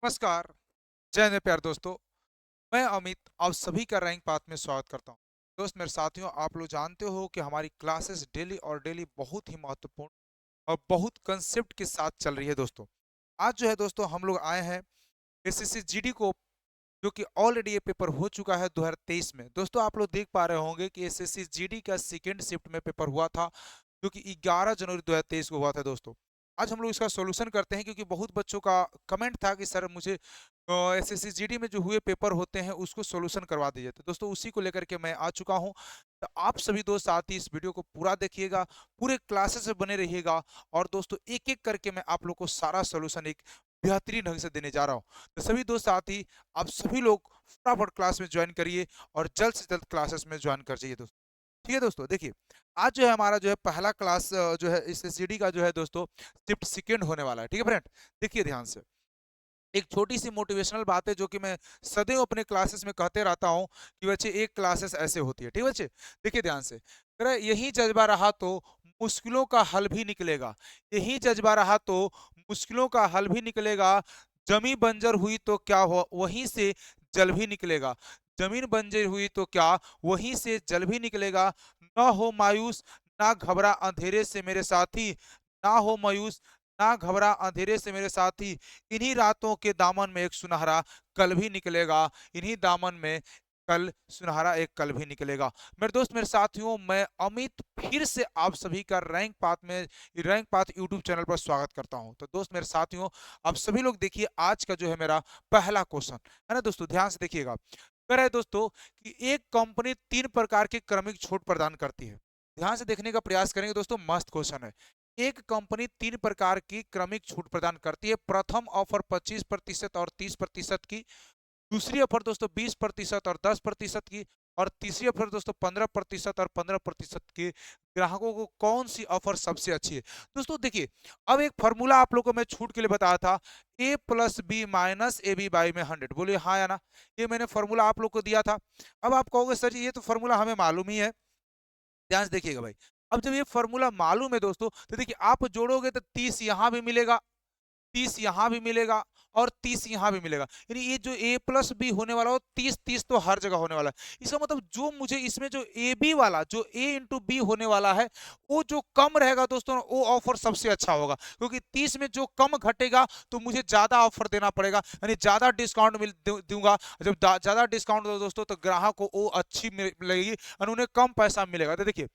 नमस्कार। जय हिंद प्यारे दोस्तों। मैं अमित आप सभी का रैंक पाथ में स्वागत करता हूं। दोस्त मेरे साथियों, आप लोग जानते हो कि हमारी क्लासेस डेली और डेली बहुत ही महत्वपूर्ण और बहुत कंसेप्ट के साथ चल रही है दोस्तों। आज जो है दोस्तों हम लोग आए हैं एसएससी जीडी को, जो कि ऑलरेडी ये पेपर हो चुका है 2023 में। दोस्तों आप लोग देख पा रहे होंगे कि एसएससी जीडी का सेकेंड शिफ्ट में पेपर हुआ था, जो कि 11 जनवरी 2023 को हुआ था दोस्तों। आज हम लोग इसका सॉल्यूशन करते हैं, क्योंकि बहुत बच्चों का कमेंट था कि सर मुझे एसएससी जीडी में जो हुए पेपर होते हैं उसको सॉल्यूशन करवा दीजिए। तो दोस्तों उसी को लेकर के मैं आ चुका हूं। तो आप सभी दोस्त साथी इस वीडियो को पूरा देखिएगा, पूरे क्लासेस में बने रहिएगा। और दोस्तों एक एक करके मैं आप लोग को सारा सॉल्यूशन एक बेहतरीन ढंग से देने जा रहा हूँ। तो सभी दोस्त साथी आप सभी लोग फटाफट क्लास में ज्वाइन करिए और जल्द से जल्द क्लासेस में ज्वाइन कर जाइए दोस्तों। ठीक है दोस्तों, देखिए आज जो है हमारा जो है पहला क्लास जो है इस सीडी का जो है दोस्तों शिफ्ट सेकेंड होने वाला है। ठीक है फ्रेंड, देखिए ध्यान से एक छोटी सी मोटिवेशनल बात है जो कि मैं सदैव अपने क्लासेस में कहते रहता हूं कि बच्चे एक क्लासेस ऐसे होती है। ठीक है बच्चे, देखिए ध्यान से, अगर यही जज्बा रहा तो मुश्किलों का हल भी निकलेगा। यही जज्बा रहा तो मुश्किलों का हल भी निकलेगा। जमी बंजर हुई तो क्या हो, वहीं से जल भी निकलेगा। जमीन बंजर हुई तो क्या, वहीं से जल भी निकलेगा। ना हो मायूस, ना घबरा अंधेरे से मेरे साथी। ना हो मायूस, ना घबरा अंधेरे से मेरे साथी। इन्हीं रातों के दामन में एक सुनहरा कल भी निकलेगा। इन्हीं दामन में कल सुनहरा एक कल भी निकलेगा। मेरे दोस्त मेरे साथियों, मैं अमित फिर से आप सभी का रैंक पाथ यूट्यूब चैनल पर स्वागत करता हूं। तो दोस्त मेरे साथियों, आप सभी लोग देखिए आज का जो है मेरा पहला क्वेश्चन है ना दोस्तों, ध्यान से देखिएगा। कह रहा है दोस्तों कि एक कंपनी 3 प्रकार की क्रमिक छूट प्रदान करती है। ध्यान से देखने का प्रयास करेंगे दोस्तों, मस्त क्वेश्चन है। एक कंपनी 3 प्रकार की क्रमिक छूट प्रदान करती है। प्रथम ऑफर 25% और 30% की। दूसरी ऑफर दोस्तों 20% और 10% की। और तीसरी ऑफर दोस्तों 15% और 15% की। ग्राहकों को कौन सी ऑफर सबसे अच्छी है? दोस्तों देखिए, अब एक फॉर्मूला आप लोगों को मैं छूट के लिए बताया था, A plus B minus A B by में 100। बोलिए हाँ या ना। ये मैंने फॉर्मूला आप लोग को दिया था। अब आप कहोगे सर जी ये तो फॉर्मूला हमें मालूम ही है। ध्यान से देखिएगा भाई, अब जब ये फॉर्मूला मालूम है दोस्तों, तो देखिए आप जोड़ोगे तो 30 यहां भी मिलेगा, 30 यहां भी मिलेगा और 30 यहां भी मिलेगा। यानी ये जो a प्लस बी होने वाला हो 30 30 तो हर जगह होने वाला है। इसका मतलब जो मुझे इसमें जो ए बी वाला जो a इंटू बी होने वाला है, वो जो कम रहेगा दोस्तों वो ऑफर सबसे अच्छा होगा। क्योंकि 30 में जो कम घटेगा तो मुझे ज्यादा ऑफर देना पड़ेगा, यानी ज्यादा डिस्काउंट दूंगा। जब ज्यादा डिस्काउंट दो दोस्तों तो ग्राहक को वो अच्छी लगेगी और उन्हें कम पैसा मिलेगा। तो देखिए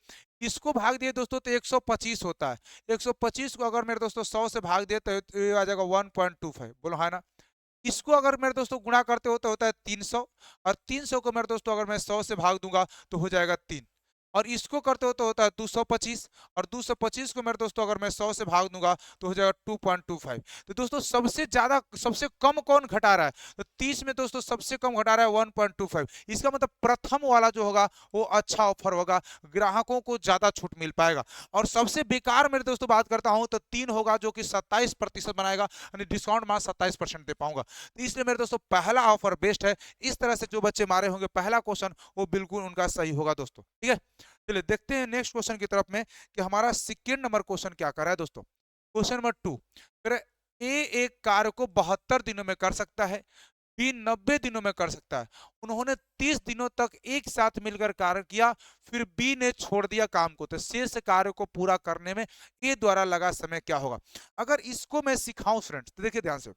इसको भाग दिए दोस्तों तो 125 होता है। 125 को अगर मेरे दोस्तों 100 से भाग दिए तो ये आ जाएगा 1.25। बोलो है ना। इसको अगर मेरे दोस्तों गुणा करते हो तो होता है 300। और 300 को मेरे दोस्तों अगर मैं 100 से भाग दूंगा तो हो जाएगा 3। और इसको करते हो तो होता है 225। और 225 को मेरे दोस्तों अगर मैं 100 से भाग दूंगा तो हो जाएगा 2.25। तो दोस्तों सबसे ज्यादा सबसे कम कौन घटा रहा है? तो 30 में दोस्तों सबसे कम घटा रहा है 1.25। इसका मतलब प्रथम वाला जो होगा वो अच्छा ऑफर होगा, ग्राहकों को ज्यादा छूट मिल पाएगा। और सबसे बेकार मेरे दोस्तों बात करता हूं तो 3 होगा जो कि 27% बनाएगा, यानी डिस्काउंट मात्र 27% दे पाऊंगा। तो इसलिए मेरे दोस्तों पहला ऑफर बेस्ट है। इस तरह से जो बच्चे मारे होंगे पहला क्वेश्चन वो बिल्कुल उनका सही होगा दोस्तों। ठीक है, चलिए देखते हैं नेक्स्ट क्वेश्चन की तरफ में कि हमारा सेकेंड नंबर क्वेश्चन क्या कर रहा है दोस्तों। क्वेश्चन नंबर 2, ए एक कार्य को 72 दिनों में कर सकता है, बी 90 दिनों में कर सकता है। उन्होंने 30 दिनों तक एक साथ मिलकर कार्य किया, फिर बी ने छोड़ दिया काम को। तो शेष कार्य को पूरा करने में ए द्वारा लगा समय क्या होगा? अगर इसको मैं सिखाऊं फ्रेंड्स तो देखिए ध्यान से,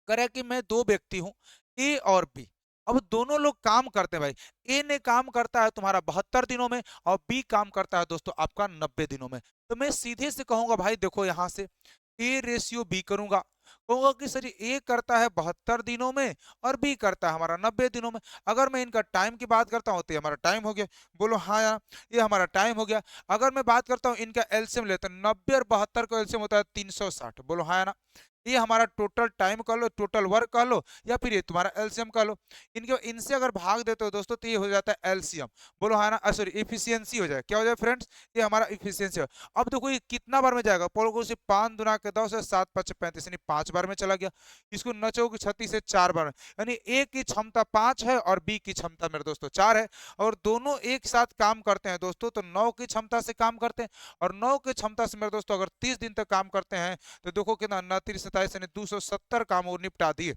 करे कि मैं दो व्यक्ति हूं ए और बी। अब दोनों लोग काम करते हैं भाई। ए ने काम करता है तुम्हारा 72 दिनों में और बी काम करता है दोस्तों आपका 90 दिनों में। तो मैं सीधे से कहूंगा भाई देखो यहां से ए रेशियो बी करूंगा। कहूंगा कि सर ए करता है 72 दिनों में और बी करता है हमारा 90 दिनों में। अगर मैं इनका टाइम की बात करता हूं तो ये हमारा टाइम हो गया। बोलो हाँ यार, ये हमारा टाइम हो गया। अगर मैं बात करता हूं इनका एलसीएम लेते हैं, 90 और 72 का एलसीएम होता है 360। बोलो हाँ ना। ये हमारा टोटल टाइम कह लो, टोटल वर्क कह लो, या फिर ये तुम्हारा एलसीएम कह लो। इनके इनसे अगर भाग देते हो दोस्तों तो ये हो जाता है एलसीएम। बोलो हाँ ना, सॉरी इफिशियंसी हो जाए। क्या हो जाए फ्रेंड्स? ये हमारा इफिशियंसी है। अब देखो ये कितना बार में जाएगा? पोलो से 5 दुना के 10 है, 7 5 35, यानी 5 बार में चला गया। इसको नचो की 36 से 4 बार में, यानी ए की क्षमता 5 है और बी की क्षमता मेरे दोस्तों 4 है। और दोनों एक साथ काम करते हैं दोस्तों तो 9 की क्षमता से काम करते हैं। और 9 की क्षमता से मेरे दोस्तों अगर 30 दिन तक काम करते हैं तो देखो कितना 29 बताया इसने 270 काम और निपटा दिए।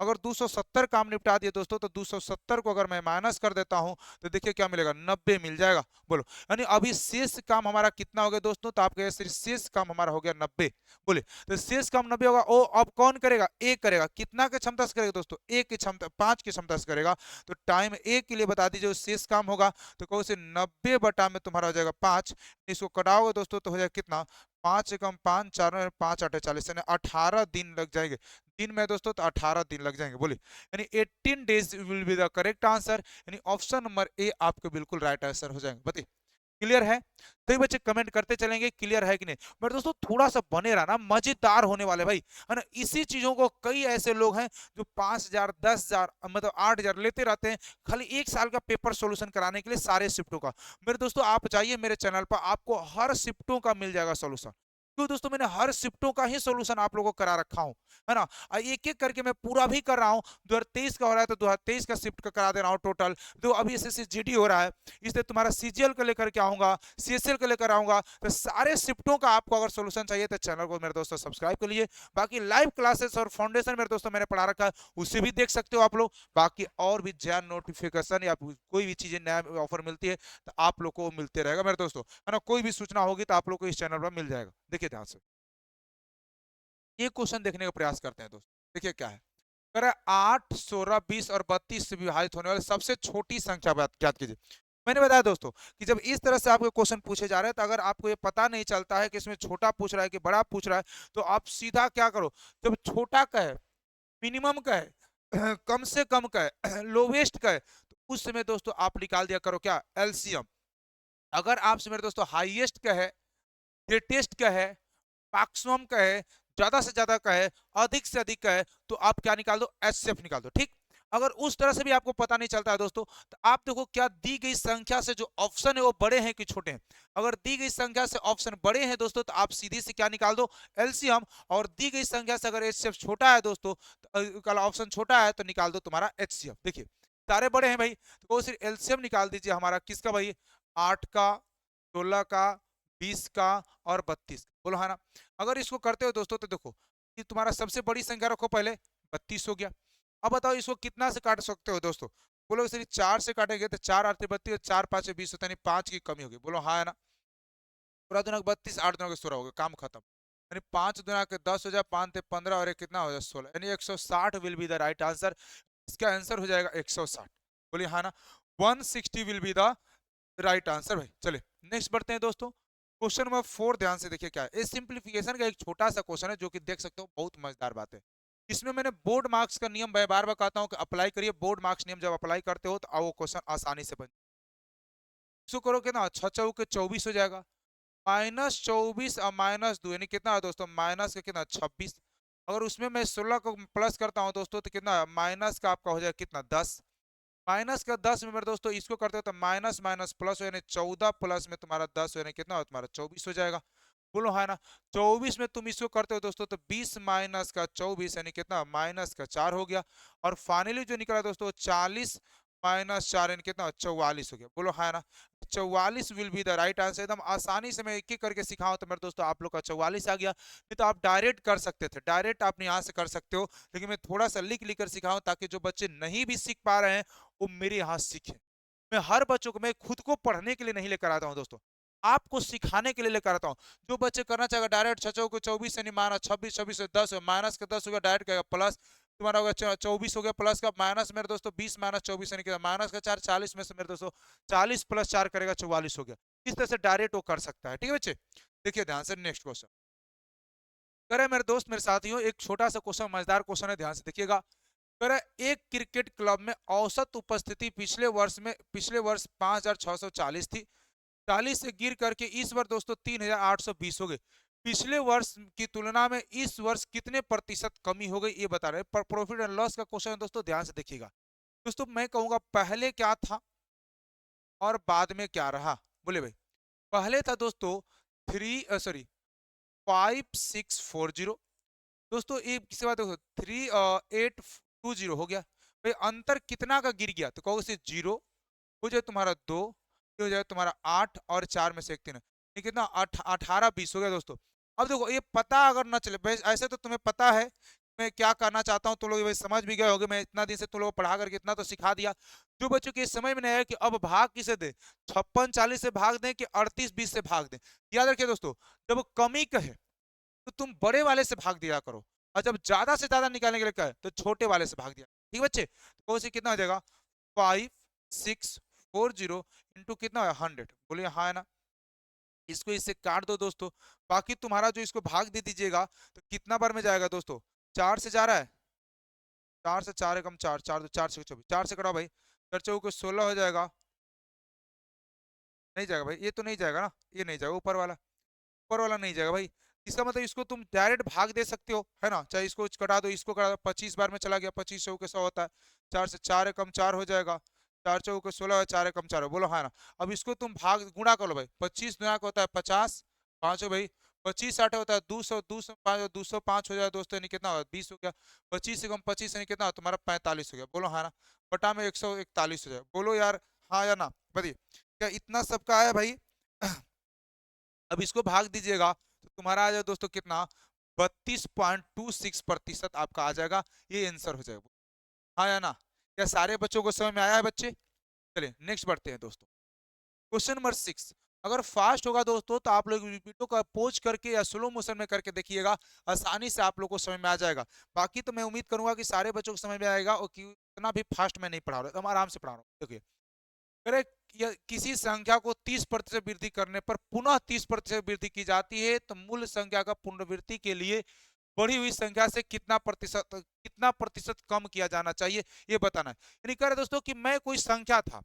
अगर 270 काम निपटा दिए दोस्तों तो 270 को अगर मैं माइनस कर देता हूं तो देखिए क्या मिलेगा, 90 मिल जाएगा। बोलो, यानी अभी शेष काम हमारा कितना हो गया दोस्तों, तो आप कहें शेष काम हमारा हो गया 90। बोले तो शेष काम 90 होगा। ओ अब कौन करेगा, ए करेगा। कितना की क्षमता से करेगा दोस्तों, ए की क्षमता, 5 की क्षमता से करेगा। तो टाइम ए के लिए बता दीजिए शेष काम होगा, तो कहो से 90 बटा में तुम्हारा हो जाएगा 5। इसको कटाओगे दोस्तों तो हो जाएगा कितना, 5 एकम 5, 4 5 8 40, यानी 18 दिन लग जाएंगे। दिन में दोस्तों तो 18 दिन लग जाएंगे। बोलिए, यानी 18 days will be the correct answer, यानी ऑप्शन नंबर ए आपके बिल्कुल राइट आंसर हो जाएंगे। बताइए क्लियर है। कई बच्चे कमेंट करते चलेंगे क्लियर है कि नहीं, बट दोस्तों थोड़ा सा बने रहना, मजेदार होने वाले भाई, है ना। इसी चीजों को कई ऐसे लोग हैं जो 5,000 10,000 मतलब 8,000 लेते रहते हैं खाली 1 साल का पेपर सोल्यूशन कराने के लिए सारे शिफ्टों का। मेरे दोस्तों आप जाइए मेरे चैनल पर, आपको हर शिफ्टों का मिल जाएगा सोल्यूशन। क्यों दोस्तों, मैंने हर शिफ्टों का ही सोल्यूशन आप लोगों को करा रखा हूं, है ना। एक एक करके मैं पूरा भी कर रहा हूं। 2023 का हो रहा है तो 2023 का शिफ्ट का करा दे रहा हूं टोटल। तो अभी एसएससी जीडी हो रहा है, इसलिए तुम्हारा सीजीएल को लेकर के आऊंगा, सीएसएल को लेकर आऊंगा। तो सारे शिफ्टों का आपको अगर सोल्यूशन चाहिए तो चैनल को मेरे दोस्तों सब्सक्राइब कर लीजिए। बाकी लाइव क्लासेस और फाउंडेशन मेरे दोस्तों मैंने पढ़ा रखा है, उसे भी देख सकते हो आप लोग। बाकी और भी जैन नोटिफिकेशन या कोई भी चीजें नया ऑफर मिलती है तो आप लोग को मिलते रहेगा मेरे दोस्तों, है ना। कोई भी सूचना होगी तो आप लोग को इस चैनल पर मिल जाएगा। देखिए ध्यान से ये क्वेश्चन देखने का प्रयास करते हैं दोस्तों। देखिए क्या है, कह 8 16 20 और 32 से विभाजित होने वाली सबसे छोटी संख्या ज्ञात कीजिए। मैंने बताया दोस्तों कि जब इस तरह से आपके क्वेश्चन पूछे जा रहे हैं तो अगर आपको ये पता नहीं चलता है कि इसमें छोटा पूछ रहा है कि बड़ा पूछ रहा है, तो आप सीधा क्या करो, जब छोटा का है, मिनिमम का है, कम से कम का है, लोवेस्ट का है, तो उस समय दोस्तों आप निकाल दिया करो क्या, एलसीएम। अगर आपसे मेरे दोस्तों हाईएस्ट का है, ग्रेटेस्ट का है, मैक्सिमम का है, ज्यादा से ज्यादा का है, अधिक से अधिक का है, तो आप क्या निकाल दो, एचसीएफ निकाल दो। ठीक, अगर उस तरह से भी आपको पता नहीं चलता है दोस्तों, तो आप देखो क्या दी गई संख्या से जो ऑप्शन है वो बड़े हैं कि छोटे हैं। अगर दी गई संख्या से ऑप्शन बड़े हैं दोस्तों तो आप सीधी से क्या निकाल दो, एलसीएम। और दी गई संख्या से अगर एचसीएफ छोटा है दोस्तों, तो ऑप्शन छोटा है तो निकाल दो तुम्हारा एचसीएफ। देखिए सारे बड़े हैं भाई, तो सिर्फ एलसीएम निकाल दीजिए हमारा किसका भाई, 8 का, 16 का, 20 का और 32 का। बोलो है ना। अगर इसको करते हो दोस्तों तो देखो कि तुम्हारा सबसे बड़ी संख्या रखो पहले, 32 हो गया। अब बताओ इसको कितना से काट सकते हो दोस्तों, बोलो सिर्फ 4 से काटेंगे तो 4 8 32 और 4 5 20 होता है, 5 की कमी होगी। बोलो हाँ है ना। पूरा दुना 32, 8 दुना 16 हो गया, काम खत्म। यानी 5 दुना के 10 हो जाए, 5 से 15 और एक कितना हो जाए 16, यानी 160 will be the right answer. इसका आंसर हो जाएगा 160। बोलिए हाँ ना, 160 will be the right answer भाई। चलिए नेक्स्ट बढ़ते हैं दोस्तों। क्वेश्चन नंबर 4 ध्यान से देखिए क्या है, इस सिंप्लीफिकेशन का एक छोटा सा क्वेश्चन है जो कि देख सकते हो बहुत मजेदार बात है। इसमें मैंने बोर्ड मार्क्स का नियम बार बार कहता हूं कि अप्लाई करिए, बोर्ड मार्क्स नियम जब अप्लाई करते हो तो वो क्वेश्चन आसानी से बन। इसको करोगे ना 6 चौके 24 हो जाएगा, -24 और -2 यानी कितना है दोस्तों, माइनस का कितना 26। अगर उसमें मैं 16 को प्लस करता हूँ दोस्तों तो कितना, माइनस का आपका हो जाएगा कितना 10। माइनस का 10 में मेरे दोस्तों इसको करते हो तो माइनस माइनस प्लस हो, यानी 14 प्लस में तुम्हारा 10 हो, यानी कितना हो तुम्हारा 24 हो जाएगा। बोलो है ना। 24 में तुम इसको करते हो दोस्तों तो 20 माइनस का 24 यानी कितना, माइनस का 4 हो गया। और फाइनली जो निकला दोस्तों 40 माइनस 4 यानी कितना, 44 हो गया। बोलो है ना। 44 will be the right answer. एकदम आसानी से मैं एक एक करके सिखाऊं तो मेरे दोस्तों आप लोग का 44 आ गया। नहीं तो आप डायरेक्ट कर सकते थे, डायरेक्ट आप यहाँ से कर सकते हो, लेकिन मैं थोड़ा सा लिख लिख कर सिखाऊं ताकि जो बच्चे नहीं भी सीख पा रहे हैं वो मेरे यहाँ सीखे। मैं हर बच्चों को, मैं खुद को पढ़ने के लिए नहीं लेकर आता हूँ दोस्तों, आपको सिखाने के लिए लेकर आता हूँ। जो बच्चे करना चाहेगा डायरेक्ट 6 को 24 से नहीं माना, 26 26 से 10 माइनस का 10 हो गया, डायरेक्ट कहेगा प्लस तुम्हारा होगा 24 हो गया, प्लस का माइनस मेरे दोस्तों 20 माइनस 24 यानी कि माइनस का 4 40 में से मेरे दोस्तों 40 प्लस 4 करेगा 44 हो गया। इस तरह से डायरेक्ट वो कर सकता है। ठीक है बच्चे, देखिए ध्यान से नेक्स्ट क्वेश्चन करे मेरे दोस्त मेरे साथियों, एक छोटा सा क्वेश्चन, मजेदार क्वेश्चन है, ध्यान से देखिएगा। एक क्रिकेट क्लब में औसत उपस्थिति पिछले वर्ष 5,640 थी, 40 से गिर करके इस वर्ष दोस्तों 3,820 हो गई। पिछले वर्ष की तुलना में इस वर्ष कितने प्रतिशत कमी हो गई ये बता रहे हैं। प्रॉफिट एंड लॉस का क्वेश्चन है दोस्तों, ध्यान से देखिएगा। दोस्तों मैं कहूंगा पहले क्या था और बाद में क्या रहा। बोले भाई, पहले था दोस्तों 5640 दोस्तों, ये किसी बात देखो 3820 हो गया भाई। अंतर कितना का गिर गया, तो कहोगे से 0 हो जाए तुम्हारा 2, ये हो जाए तुम्हारा 8 और 4 में से एक 3, ये कितना 18 20 हो गया दोस्तों। अब देखो ये पता अगर ना चले भाई, ऐसे तो तुम्हें पता है मैं क्या करना चाहता हूँ, तुम लोग भाई समझ भी गए होगे, मैं इतना दिन से तुम लोग पढ़ा करके इतना तो सिखा दिया। जो बच्चों की समझ में नहीं आया कि अब भाग किसे दे, 56-40 से भाग दें कि 38-20 से भाग दें। याद रखिए दोस्तों, जब कमी कहे तो तुम बड़े वाले से भाग दिया करो, और जब ज्यादा से ज्यादा निकालने के लिए कहे तो छोटे वाले से भाग दिया। ठीक बच्चे, तो से कितना हो जाएगा 5640 इंटू कितना है 100, बोलिए हाँ है ना। इसको इससे काट दो दोस्तों, बाकी तुम्हारा जो इसको भाग दे दीजिएगा तो कितना बार में जाएगा दोस्तों, 4 से जा रहा है, 4 से 4 एकम 4, 4 दो 4 से 24, 4 से कटाओ भाई, 4 चौके 16 हो जाएगा। नहीं जाएगा भाई, ये तो नहीं जाएगा ना, ये नहीं जाएगा, ऊपर वाला नहीं जाएगा भाई। इसका मतलब इसको तुम डायरेक्ट भाग दे सकते हो, है ना, चाहे इसको कटा दो, इसको कटा दो, 25 बार में चला गया, 25 चौके 100 होता है, 4 से 4 एकम 4 हो जाएगा, 4 चौके 16, 4 एकम 4, बोलो हाँ ना। अब इसको तुम भाग गुणा कर लो भाई, 25 गुणा का होता है 50, 5 हो भाई, 25 8 होता है 200, 205 205 हो जाए दोस्तों, यानी कितना होगा 20 हो गया, 25 एकम 25 यानी कितना तुम्हारा 45 हो गया, बोलो हाँ ना। बटा में 141 हो जाए, बोलो यार हाँ या ना, बताइए क्या इतना सबका है भाई। अब इसको भाग दीजिएगा तो तुम्हारा आ जाएगा दोस्तों कितना, 32.26% आपका आ जाएगा, ये आंसर हो जाएगा। हाँ या ना, क्या सारे बच्चों को समझ में आया है बच्चे। चलिए नेक्स्ट बढ़ते हैं दोस्तों, क्वेश्चन नंबर 6। अगर फास्ट होगा दोस्तों तो आप लोग वीडियो का पोज करके या स्लो मोशन में करके देखिएगा, आसानी से आप लोग को समझ में आ जाएगा। बाकी तो मैं उम्मीद करूंगा कि सारे बच्चों को समझ में आएगा, और कि इतना भी फास्ट मैं नहीं पढ़ा रहा हूं, तो आराम से पढ़ा रहा हूँ। देखिए अगर किसी संख्या को 30% वृद्धि करने पर पुनः 30% वृद्धि की जाती है तो मूल संख्या का पुनरावृत्ति के लिए बढ़ी हुई संख्या से कितना प्रतिशत कम किया जाना चाहिए, ये बताना है। यानी कह रहे दोस्तों कि मैं कोई संख्या था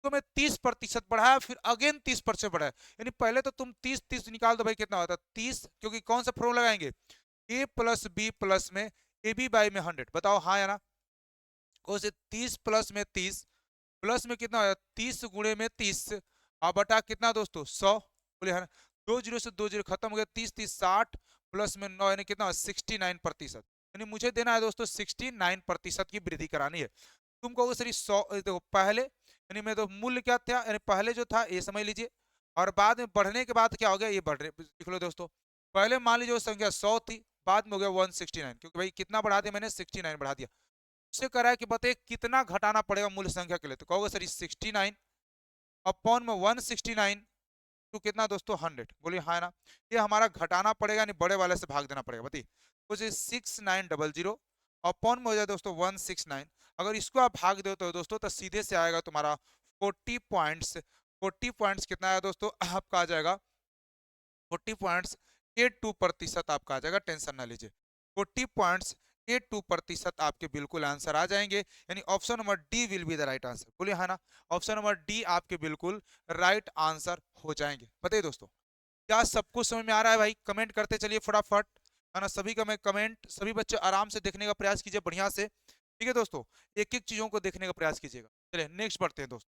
तो मैं 30% बढ़ाया, फिर अगेन 30% बढ़ाया, यानी पहले तो तुम 30 निकाल दो भाई, कितना होता है 30, क्योंकि कौन सा फॉर्मूला लगाएंगे, a प्लस बी प्लस में ए बी बाई में 100, बताओ हाँ या ना। कौन से 30 प्लस में 30 प्लस में कितना होगा 30 गुणे में 30, और बटा कितना दोस्तों 100, बोले है ना, 2 जीरो से 2 जीरो खत्म हो गया, 30 30 60 प्लस में 9 यानी कितना 69%, यानी मुझे देना है दोस्तों 69% की वृद्धि करानी है। तुम कहोगे सर 100, देखो पहले यानी मैं तो मूल्य क्या था, यानी पहले जो था ये समझ लीजिए, और बाद में बढ़ने के बाद क्या हो गया, ये बढ़ रहे लिख लो दोस्तों। पहले मान लीजिए वो संख्या 100 थी, बाद में हो गया 169, क्योंकि भाई कितना बढ़ा दिया मैंने 69 बढ़ा दिया। उससे कह रहा है कि बताइए कितना घटाना पड़ेगा मूल संख्या के लिए, तो कहोगे सर 69 अपॉन में 169 तो कितना दोस्तों 100, बोलिए हाँ ना। ये हमारा घटाना पड़ेगा, नहीं बड़े वाले से भाग देना पड़ेगा, बताइए कुछ 6900 अपॉन में हो जाए दोस्तों 169, अगर इसको आप भाग दो तो दोस्तों तो सीधे से आएगा तुम्हारा 40 पॉइंट्स कितना है दोस्तों, आपका आ जाएगा 40.82% आपका आ जाएगा, टेंशन ना लीजिए, 40.82% आपके बिल्कुल आंसर आ जाएंगे, यानी option number D will be the right answer, बोलिए है ना। ऑप्शन नंबर डी आपके बिल्कुल राइट आंसर हो जाएंगे। बताइए दोस्तों क्या सबको समझ में आ रहा है भाई, कमेंट करते चलिए फटाफट, है ना, सभी का मैं कमेंट, सभी बच्चे आराम से देखने का प्रयास कीजिए बढ़िया से, ठीक है दोस्तों, एक एक चीजों को देखने का प्रयास कीजिएगा। चलिए नेक्स्ट बढ़ते हैं दोस्तों,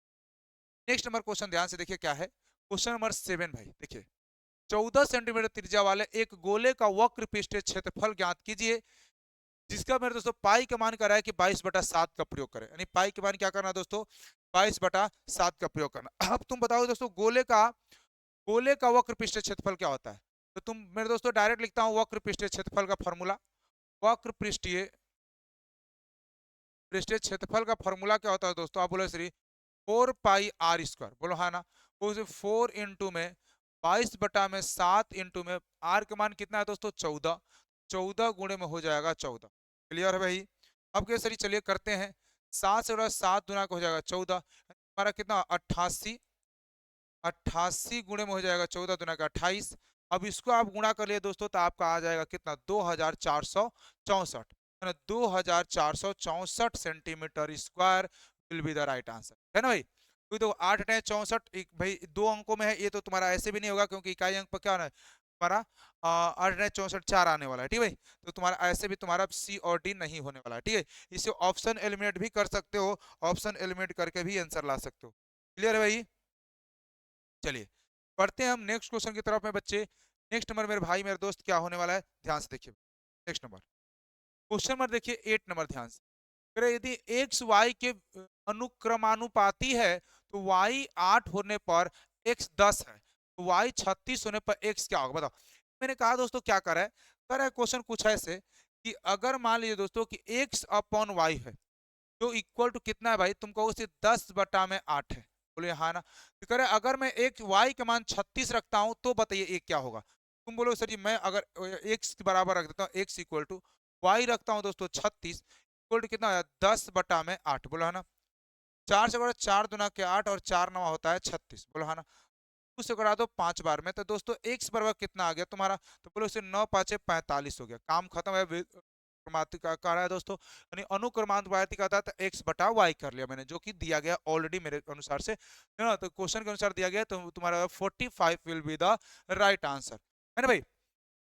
नेक्स्ट नंबर क्वेश्चन ध्यान से देखिए क्या है, क्वेश्चन नंबर 7 भाई देखिए, 14 सेंटीमीटर त्रिज्या वाले एक गोले का वक्र पृष्ठीय क्षेत्रफल ज्ञात कीजिए, जिसका मेरे दोस्तों पाई का मान कर रहा है कि 22/7 का प्रयोग करें, यानी पाई के मान क्या करना है दोस्तों 22/7 का प्रयोग करना। अब तुम बताओ दोस्तों गोले का वक्र पृष्ठीय क्षेत्रफल क्या होता है, तो तुम मेरे दोस्तों डायरेक्ट लिखता हूं वक्र पृष्ठीय क्षेत्रफल का फॉर्मूला, वक्र पृष्ठीय पृष्ठीय क्षेत्रफल का फॉर्मूला क्या होता है दोस्तों, आप बोलो श्री 4 पाई r स्क्वायर, बोलो हाँ ना, वो 4 इंटू में 22/7 इंटू में आर का मान कितना है दोस्तों 14, 14 गुणे में हो जाएगा 14, क्लियर है भाई। अब क्या सर चलिए करते हैं, 7 से 7 गुना का हो जाएगा 14, हमारा कितना 88, 88 गुणे में हो जाएगा 14 दुना का 28, अब इसको आप गुणा कर लिए दोस्तों तो आपका आ जाएगा कितना 2464, है ना, 2464 centimetre square will be the right answer, है ना भाई। तो देखो 8×64 भाई 2 अंकों में है, ये तो तुम्हारा ऐसे भी नहीं होगा क्योंकि इकाई अंक पर क्या होना है तुम्हारा 8×64 4 आने वाला है, ठीक है भाई, तो तुम्हारा ऐसे भी तुम्हारा सी और डी नहीं होने वाला है, ठीक है। इसे ऑप्शन एलिमिनेट भी कर सकते हो, ऑप्शन एलिमिनेट करके भी आंसर ला सकते हो, क्लियर है भाई। चलिए पढ़ते हैं हम नेक्स्ट क्वेश्चन की तरफ में बच्चे, नेक्स्ट नंबर मेरे भाई मेरे दोस्त क्या होने वाला है ध्यान से देखिए, नेक्स्ट नंबर क्वेश्चन नंबर देखिए 8 नंबर ध्यान से, अगर यदि एक्स वाई के अनुक्रमानुपाती है तो वाई 8 होने पर एक्स 10 है, तो वाई 36 होने पर एक्स क्या होगा बताओ। मैंने कहा दोस्तों क्या करा है, करा है क्वेश्चन कुछ ऐसे कि अगर मान लीजिए दोस्तों कि x अपॉन वाई है जो इक्वल टू कितना है भाई, तुम कहोगे 10/8 है। बोले हाँ ना। तो कह रहे अगर मैं एक y का मान 36 रखता हूं तो बताइए ये क्या होगा। तुम बोलो सर जी मैं अगर x के बराबर रख देता हूँ, x इक्वल टू वाई रखता हूँ दोस्तों 36 इक्वल टू कितना है 10/8। बोलो है ना। 4 से करो 4 दूना के 8 और 4 नवा होता है 36। बोलो है ना। उससे करा दो 5 बार में तो दोस्तों x बराबर कितना आ गया तुम्हारा, तो बोलो इसे 9 5 45 हो गया, काम खत्म है। क्रमांक का कह रहा है दोस्तों, यानी अनुक्रमांक वायती का था तो x बटा y कर लिया मैंने, जो कि दिया गया ऑलरेडी मेरे अनुसार से है ना। तो क्वेश्चन के अनुसार दिया गया तो तुम्हारा 45 will be the right answer है ना भाई।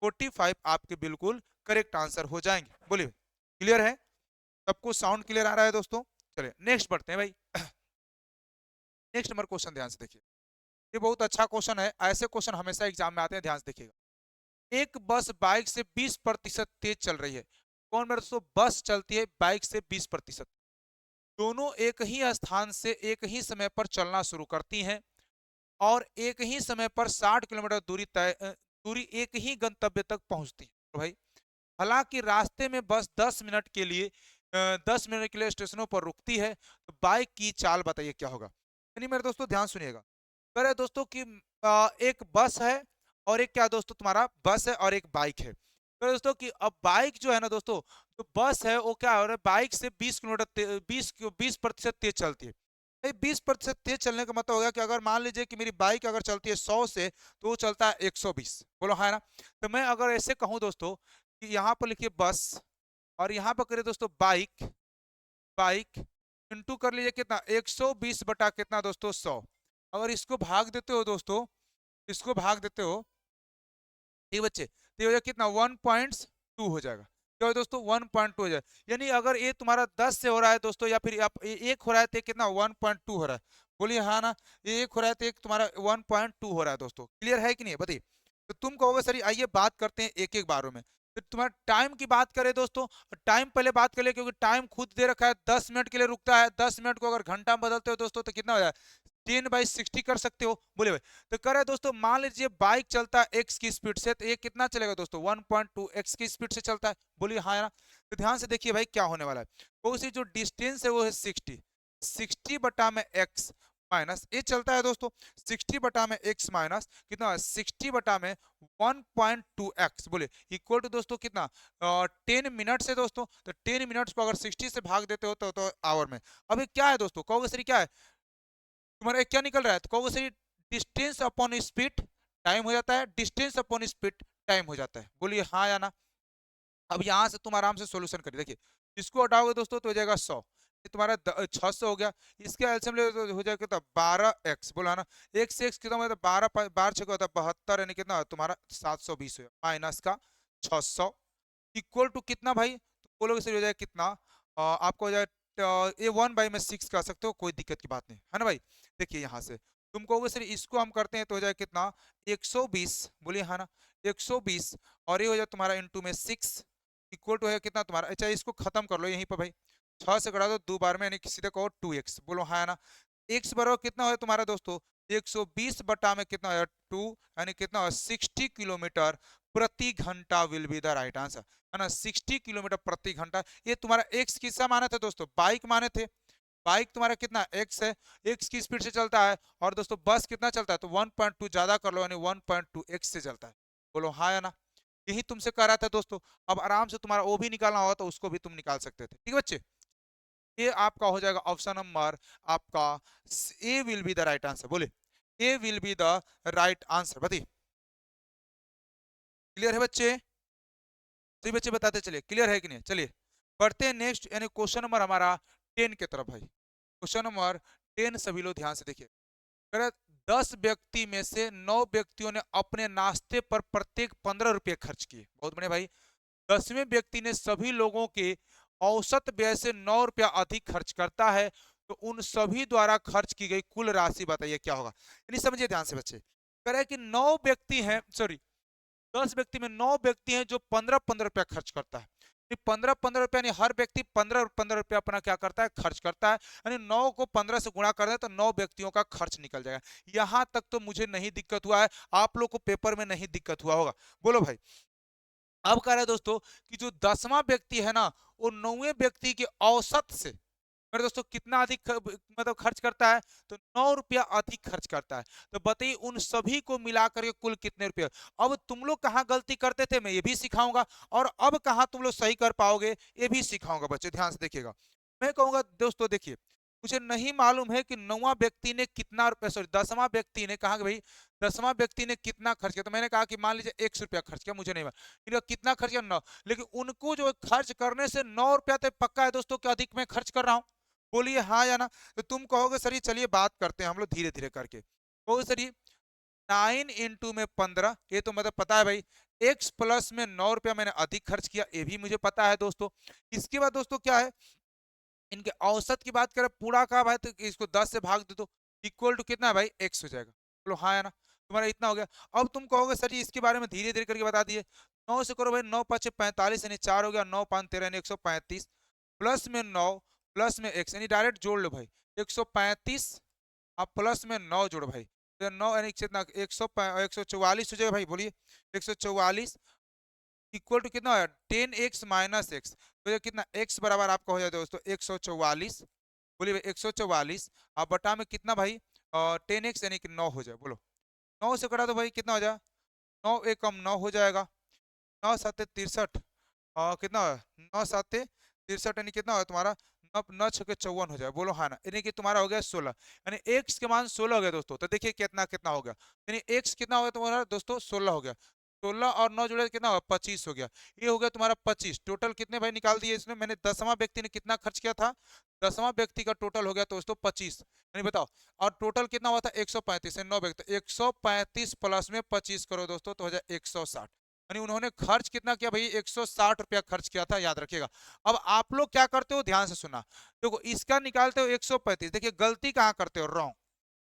45 आपके बिल्कुल करेक्ट आंसर हो जाएंगे। बोलिए क्लियर है, सबको साउंड क्लियर आ रहा है दोस्तों। चलिए नेक्स्ट बढ़ते हैं भाई। नेक्स्ट नंबर क्वेश्चन ध्यान से देखिए, ये बहुत अच्छा क्वेश्चन है, ऐसे क्वेश्चन हमेशा एग्जाम में आते हैं, ध्यान से देखिएगा। एक बस बाइक से 20% तेज चल रही है। कौन मेरे दोस्तों, बस चलती है बाइक से 20%। दोनों एक ही स्थान से एक ही समय पर चलना शुरू करती हैं और एक ही समय पर 60 किलोमीटर दूरी एक ही गंतव्य तक पहुंचती है। तो भाई हालांकि रास्ते में बस 10 मिनट के लिए स्टेशनों पर रुकती है, तो बाइक की चाल बताइए क्या होगा। यानी मेरे दोस्तों ध्यान सुनिएगा, कह रहे दोस्तों कि एक बस है और एक क्या दोस्तों तुम्हारा बस है और एक बाइक है। तो दोस्तों कि अब बाइक जो है ना दोस्तों, तो बस है वो क्या हो रहा है, बाइक से 20 किलोमीटर 20% तेज चलती है। 20% तेज चलने का मतलब हो गया कि अगर मान लीजिए कि मेरी बाइक अगर चलती है 100 से तो वो चलता है 120। बोलो है ना। तो मैं अगर ऐसे कहूँ दोस्तों कि यहाँ पर लिखिए बस और यहाँ पर करिए दोस्तों बाइक, बाइक इंटू कर लीजिए कितना 120 बटा कितना दोस्तों 100। अगर इसको भाग देते हो दोस्तों, इसको भाग देते हो ठीक बच्चे, तो ये हो जाएगा कितना 1.2 हो जाएगा। क्या हो दोस्तों 1.2 हो जाएगा। यानी अगर ये तुम्हारा 10 से हो रहा है दोस्तों या फिर आप एक हो रहा है तो कितना 1.2 हो रहा है। बोलिए हाँ ना। ये एक हो रहा है तो एक तुम्हारा 1.2 हो रहा है दोस्तों। क्लियर है कि नहीं बताइए। तो तुम कहोगे सर आइए बात करते हैं एक एक बारों में। तो तुम्हारा टाइम की बात करें दोस्तों, टाइम पहले बात कर ले क्योंकि टाइम खुद दे रखा है 10 मिनट के लिए रुकता है। 10 मिनट को अगर घंटा में बदलते हो दोस्तों तो कितना हो जाए 10/60 कर सकते हो। बोले भाई तो कर रहे दोस्तों मान लीजिए बाइक चलता है एक्स की स्पीड से, तो ये कितना चलेगा दोस्तों 1.2 एक्स की स्पीड से चलता है। बोलिए हाँ ना। तो ध्यान से देखिए भाई क्या होने वाला है, तो उसी जो डिस्टेंस है वो है 60 बटा में एक्स माइनस ये चलता है दोस्तों 60 बटा में एक्स माइनस कितना 60 बटा में 1.2 एक्स। बोले इक्वल टू दोस्तों कितना 10 मिनट से दोस्तों। तो 10 मिनट्स को अगर 60 से भाग देते हो तो आवर में। अभी क्या है दोस्तों कहोगे सर क्या है, तुम्हारा क्या निकल रहा है, तो कहोगे sir distance upon speed time हो जाता है, डिस्टेंस अपॉन स्पीड टाइम हो जाता है। बोलिए हाँ या ना। अब यहां से तुम आराम से सॉल्यूशन करिए, देखिए इसको हटाओगे दोस्तों तो हो जाएगा 100, ये तुम्हारा 600 हो गया। इसके एलसीएम ले तो हो जाएगा कितना 12x। बोला ना x से x कितना होता है 12 12 6 होता है 72, यानी कितना तुम्हारा 720 हो माइनस का 600 इक्वल टू कितना भाई, तो बोलोगे सर हो जाएगा कितना आपको हो जाएगा ये 1/6 कर सकते हो, कोई दिक्कत की बात नहीं है ना भाई। देखिए यहाँ से तुम कहोगे सर इसको हम करते हैं तो हो जाएगा कितना 120। बोलिए हाँ ना 120 और ये हो जाए तुम्हारा इंटू में 6 इक्वल टू है कितना तुम्हारा। अच्छा इसको खत्म कर लो यहीं पर भाई, 6 से करा दो 2 बार में, यानी सीधे कहो 2x। बोलो हाँ ना। x बराबर कितना है तुम्हारा दोस्तों 120 बटा में कितना है 2, यानी कितना 60 किलोमीटर प्रति घंटा will be the right answer है ना। 60 किलोमीटर प्रति घंटा। ये तुम्हारा x किसका माने थे दोस्तों, बाइक माने थे। बाइक तुम्हारा कितना x है, x की स्पीड से चलता है और दोस्तों बस कितना चलता है तो 1.2 ज्यादा कर लो यानी 1.2 x से चलता है। बोलो हाँ या ना। यही तुमसे कह रहा था दोस्तों। अब आराम से तुम्हारा वो भी निकालना होगा तो उसको भी तुम निकाल सकते थे। ठीक है बच्चे, ये आपका हो जाएगा ऑप्शन नंबर आपका A will be the right answer. बोले A will be the right answer. बताइए क्लियर है बच्चे, सभी बच्चे बताते चलिए क्लियर है कि नहीं। चलिए बढ़ते हैं नेक्स्ट यानी क्वेश्चन नंबर हमारा 10 की तरफ भाई। क्वेश्चन नंबर 10 सभी लोग ध्यान से देखिए, 10 व्यक्ति में से 9 व्यक्तियों ने अपने नाश्ते पर प्रत्येक 15 रुपये खर्च किए। बहुत बढ़िया भाई। 10वें व्यक्ति ने सभी लोगों के औसत व्यय से 9 रुपया अधिक खर्च करता है, तो उन सभी द्वारा खर्च की गई कुल राशि बताइए क्या होगा। यानी समझिए ध्यान से बच्चे, कह रहे हैं कि 9 व्यक्ति हैं, सॉरी 10 व्यक्ति में 9 व्यक्ति हैं जो 15-15 रुपया खर्च करता है। ₹15-15 यानी हर व्यक्ति 15-15 रुपया अपना क्या करता है, खर्च करता है। यानी 9 को 15 से गुणा कर दे तो 9 व्यक्तियों का खर्च निकल जाएगा। यहाँ तक तो मुझे नहीं दिक्कत हुआ है, आप लोग को पेपर में नहीं दिक्कत हुआ होगा। बोलो भाई। अब कह रहे हैं दोस्तों कि जो 10वां व्यक्ति है ना, वो 9वें व्यक्ति के औसत से मेरे दोस्तों कितना अधिक मतलब खर्च करता है, तो 9 रुपया अधिक खर्च करता है। तो बताइए उन सभी को मिलाकर के कुल कितने रुपए। अब तुम लोग कहाँ गलती करते थे मैं ये भी सिखाऊंगा, और अब कहाँ तुम लोग सही कर पाओगे ये भी सिखाऊंगा। बच्चे ध्यान से देखिएगा। मैं कहूंगा दोस्तों देखिए, मुझे नहीं मालूम है कि 9वां व्यक्ति ने कितना रुपया, सॉरी 10वां व्यक्ति ने, कहा कि भाई 10वां व्यक्ति ने कितना खर्च किया, तो मैंने कहा कि मान लीजिए 100 रुपया खर्च किया, मुझे नहीं मालूम कितना खर्च किया, 9। लेकिन उनको जो खर्च करने से 9 रुपया तो पक्का है दोस्तों कि अधिक मैं खर्च कर रहा हूँ। बोलिए हाँ या ना। तो तुम कहोगे सर ये चलिए बात करते हैं हम लोग धीरे धीरे करके। कहोगे सर ये 9 इंटू में 15, ये तो मतलब पता है भाई। एक्स प्लस में 9 रुपया मैंने अधिक खर्च किया, ये भी मुझे पता है दोस्तों। इसके बाद दोस्तों क्या है, इनके औसत की बात करें पूरा का भाई, तो इसको 10 से भाग दे दो, इक्वल टू कितना है भाई, एक्स हो जाएगा। बोलो हाँ या ना। तुम्हारा इतना हो गया। अब तुम कहोगे सर जी इसके बारे में धीरे धीरे करके बता दिए। 9 से करो भाई, 9 5 45 यानी 4 हो गया, 9 5 13 यानी 135, प्लस में 9 प्लस में एक्स यानी डायरेक्ट जोड़ लो भाई। 135 आप प्लस में 9 जोड़ो भाई, तो 9 यानी कितना, 144 हो जाएगा भाई। बोलिए 144 इक्वल टू कितना है, 10x माइनस एक्स। तो ये कितना, x बराबर आपका हो जाए दोस्तों 144। बोलिए भाई 144 आप बटा में कितना भाई, 10x यानी कि 9 हो जाए। बोलो 9 से कटा तो भाई कितना हो जाए, 9 एकम 9 हो जाएगा, 9 7 63, कितना है, 9 7 63 यानी कितना हो तुम्हारा, 9 9 6 54 हो जाए। बोलो हाँ ना, यानी कि तुम्हारा हो गया 16, यानी x के मान 16 हो गया दोस्तों। तो देखिए कितना कितना हो गया, यानी x कितना हो गया तुम्हारा दोस्तों, 16 हो गया। 16 और 9 जुड़े कितना होगा, 25 हो गया। ये हो गया तुम्हारा 25। टोटल कितने भाई निकाल दिए इसने मैंने, 10वां व्यक्ति ने कितना खर्च किया था, 10वां व्यक्ति का टोटल हो गया दोस्तों 25, यानी बताओ। और टोटल कितना हुआ था 135 है, 9 व्यक्ति, 135 प्लस में 25 करो दोस्तों तो हो जाए 160। यानी उन्होंने खर्च कितना किया भाई, 160 रुपया खर्च किया था, याद रखिएगा। अब आप लोग क्या करते हो, ध्यान से सुना। देखो इसका निकालते हो 135, देखिए गलती कहाँ करते हो, रॉन्ग।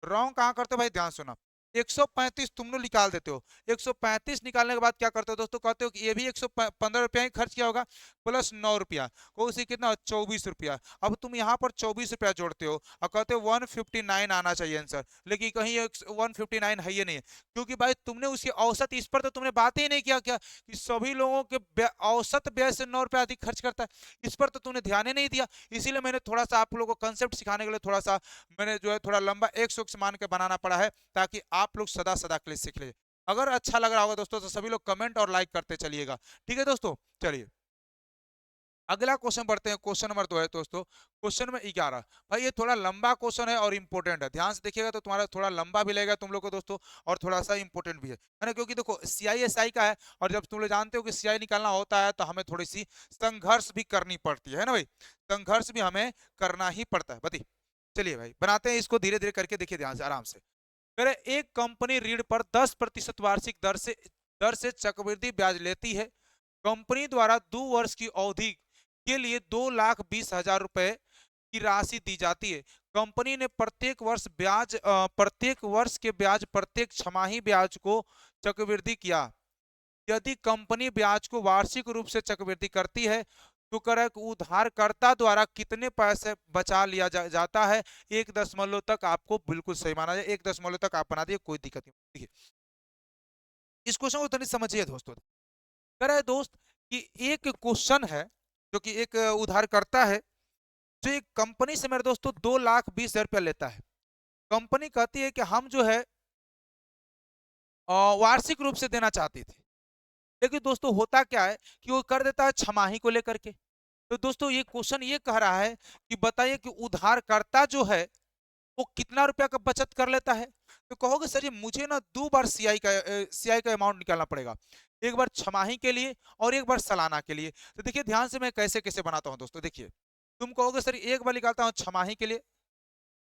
रॉन्ग कहाँ करते हो भाई, ध्यान सुना। 135 तुम लोग निकाल देते हो, 135 निकालने के बाद क्या करते हो दोस्तों, कहते हो कि ये भी 115 रुपया ही खर्च किया होगा, प्लस 9 रुपया को उसी कितना 24 रुपया। अब तुम यहाँ पर 24 रुपया जोड़ते हो और कहते हो 159 आना चाहिए आंसर, लेकिन कहीं 159 है ही नहीं है, क्योंकि भाई तुमने उसकी औसत, इस पर तो तुमने बात ही नहीं किया क्या कि सभी लोगों के औसत व्यय से 9 रुपया अधिक खर्च करता है, इस पर तो तुमने ध्यान ही नहीं दिया। इसीलिए मैंने थोड़ा सा आप लोगों को कंसेप्ट सिखाने के लिए थोड़ा सा मैंने जो है थोड़ा लंबा एक सूक्ष्म मान के बनाना पड़ा है, ताकि आप लोग सदा सदा के लिए सीख ले। अगर अच्छा लग रहा होगा दोस्तों तो सभी लोग कमेंट और लाइक करते चलिएगा, ठीक है दोस्तों। चलिए अगला क्वेश्चन बढ़ते हैं, क्वेश्चन नंबर 2 है दोस्तों, क्वेश्चन में 11। भाई ये थोड़ा लंबा क्वेश्चन है और इंपॉर्टेंट है, ध्यान से देखिएगा तो तुम्हारा थोड़ा लंबा भी लगेगा तुम लोग को दोस्तों, और थोड़ा सा इंपॉर्टेंट भी है ना, क्योंकि देखो CISI का है, और जब तुम लोग जानते हो कि CI निकालना होता है तो हमें थोड़ी सी संघर्ष भी करनी पड़ती है ना भाई, संघर्ष भी हमें करना ही पड़ता है। बताइए चलिए भाई बनाते हैं इसको धीरे धीरे करके, देखिए ध्यान से आराम से। अगर एक कंपनी ऋण पर 10% वार्षिक दर से चक्रवृद्धि ब्याज लेती है, कंपनी द्वारा 2 वर्ष की अवधि के लिए 2,20,000 रुपए की राशि दी जाती है। कंपनी ने प्रत्येक वर्ष के ब्याज प्रत्येक छमाही ब्याज को चक्रवृद्धि किया। यदि कंपनी ब्याज को वार्षिक रूप से चक्रवृद्धि करती है तो कर उधारकर्ता द्वारा कितने पैसे बचा लिया जाता है। 1 दशमलव तक आपको बिल्कुल सही माना जाए, 1 दशमलव तक आप बना दिए, कोई दिक्कत नहीं। देखिए इस क्वेश्चन को थोड़ी समझिए दोस्तों। कह रहा है दोस्त कि एक क्वेश्चन है जो कि एक उधारकर्ता है जो एक कंपनी से मेरे दोस्तों 2,20,000 रुपया लेता है। कंपनी कहती है कि हम जो है वार्षिक रूप से देना चाहती थी, लेकिन दोस्तों होता क्या है कि वो कर देता है छमाही को लेकर के। तो दोस्तों ये क्वेश्चन ये कह रहा है कि बताइए कि उधारकर्ता जो है वो कितना रुपया का बचत कर लेता है। तो कहोगे सर ये मुझे ना 2 बार सीआई का अमाउंट निकालना पड़ेगा, एक बार छमाही के लिए और एक बार सालाना के लिए। तो देखिए ध्यान से मैं कैसे कैसे बनाता हूँ दोस्तों। देखिए तुम कहोगे सर एक बार निकालता हूँ छमाही के लिए,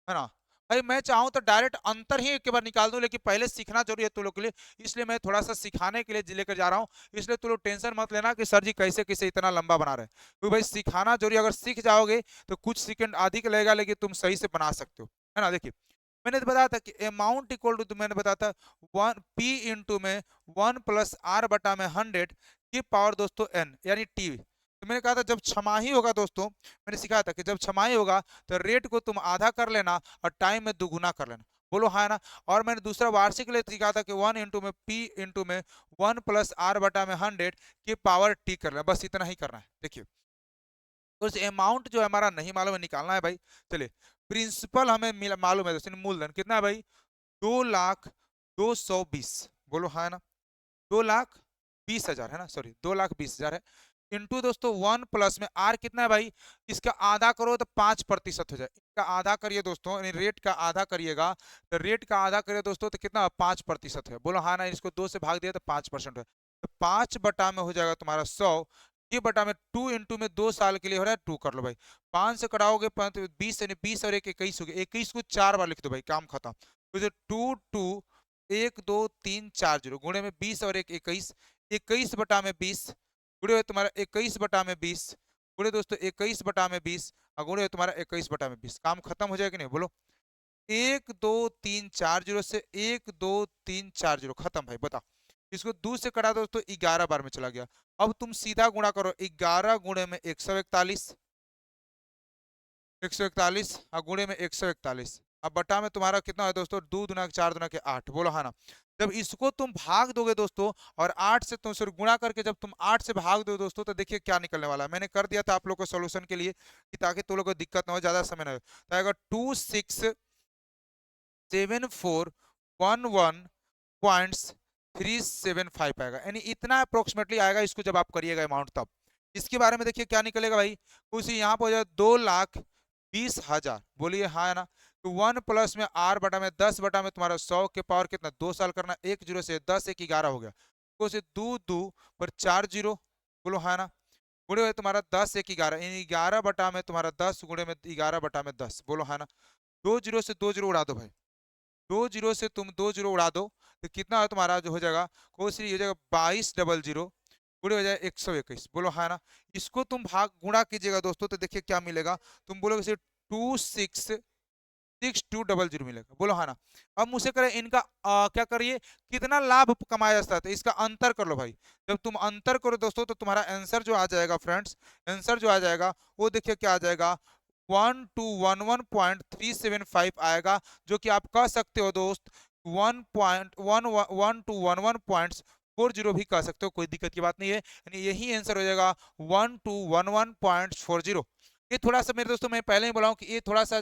है ना। भाई मैं चाहूँ तो डायरेक्ट अंतर ही एक बार निकाल दूं, लेकिन पहले सीखना जरूरी है तुम लोग के लिए, इसलिए मैं थोड़ा सा सिखाने के लिए लेकर जा रहा हूँ। इसलिए तुम लोग टेंशन मत लेना कि सर जी कैसे कैसे इतना लंबा बना रहे हैं, क्योंकि भाई सिखाना जरूरी, अगर सीख जाओगे तो कुछ सेकंड अधिक लगेगा लेकिन तुम सही से बना सकते हो, है ना। देखिए मैंने तो बताया था कि अमाउंट इक्वल टू, मैंने बताया था 1 p इंटू में 1 + r/100 की पावर दोस्तों n यानी t। तो मैंने कहा था जब छमाही होगा दोस्तों, मैंने सिखाया था कि जब छमाही होगा तो रेट को तुम आधा कर लेना और टाइम में दुगुना कर लेना। बोलो हाँ ना। और मैंने दूसरा वार्षिक के लिए सिखाया था कि 1 इंटू में पी इंटू में 1+r/100 की पावर टी कर लेना, बस इतना ही करना है। देखिए तो इस अमाउंट जो हमारा नहीं मालूम है निकालना है भाई। चलिए प्रिंसिपल हमें मालूम है दोस्तों, मूलधन कितना है भाई, 2,02,20। बोलो हाँ ना, 2,20,000 है ना, सॉरी 2,20,000 है। इंटू दोस्तों 1 प्लस में आर कितना है भाई, इसका आधा करो तो 5% हो जाए। इसका आधा करिए दोस्तों, यानी रेट का आधा करिएगा तो रेट का आधा करिए दोस्तों तो कितना 5% है। बोलो हाँ ना, इसको 2 से भाग दिया तो 5% है। तो 5 बटा में हो जाएगा तुम्हारा 100, ये बटा में 2 इंटू में 2 साल के लिए हो रहा है 2 कर लो भाई। 5 से कटाओगे 20, यानी 20 और 1 21 हो गया, 21 को 4 बार लिख दो भाई, काम खत्म। तो 2 1 2 3 4 0 गुणे में 20 और 1 21, 21/20 गुणे हुए तुम्हारा 21/20 गुणे दोस्तों 21/20 और गुणे हुए तुम्हारा 21/20, काम खत्म हो जाएगा नहीं। बोलो 1 2 3 4 0 से 1 2 3 4 0 खत्म भाई, बताओ। इसको 2 से कटा दो तो 11 बार में चला गया। अब तुम सीधा गुणा करो, 11 गुणे में 141, 141 और गुणे में 141, अब बटा में तुम्हारा कितना है दोस्तों, 2 दूना 4 दूना 8। बोलो हाँ ना। जब इसको तुम भाग दोगे दोस्तों और 8 से तुम सिर्फ गुणा करके जब तुम 8 से भाग दो दोस्तों तो देखिए क्या निकलने वाला है। मैंने कर दिया था आप लोग को सोल्यूशन के लिए कि ताकि तुम लोग को दिक्कत ना हो, ज्यादा समय ना हो। तो आएगा 267411.375 आएगा, यानी इतना अप्रोक्सीमेटली आएगा इसको जब आप करिएगा अमाउंट तब। इसके बारे में देखिए क्या निकलेगा भाई, उसी यहाँ पर हो जाए 2,20,000। बोलिए हाँ है ना। तो 1 प्लस में आर बटा में 10 बटा में तुम्हारा 100 के पावर कितना 2 साल करना, 1 जीरो से 10 1 11 हो गया, तो से 2 2 पर 4 जीरो। बोलो हाँ ना। गुणे हुए तुम्हारा 10 1 11, 11 बटा में तुम्हारा 10 गुणे में 11 बटा में 10। बोलो हाँ ना। 2 जीरो से 2 जीरो उड़ा दो भाई, 2 जीरो से तुम 2 जीरो उड़ा दो तो कितना है तुम्हारा जो हो जाएगा, कोई हो जाएगा 2200 गुणे हो जाए 121। बोलो हाँ ना। इसको तुम भाग गुणा कीजिएगा दोस्तों तो देखिए क्या मिलेगा, तुम बोलोगे 266200 मिलेगा। बोलो हाँ ना। अब मुझसे करें इनका क्या करिए, कितना लाभ कमाया जा सकता है, तो इसका अंतर कर लो भाई। जब तुम अंतर करो दोस्तों तो तुम्हारा आंसर जो आ जाएगा फ्रेंड्स, आंसर जो आ जाएगा वो देखिए क्या आ जाएगा, 1211.375 आएगा, जो कि आप कह सकते हो दोस्त 1.1211.40 भी कह सकते हो, कोई दिक्कत की बात नहीं है। यानी यही आंसर हो जाएगा 1211.40। ये थोड़ा सा मेरे दोस्तों मैं पहले ही बोला हूँ कि ये थोड़ा सा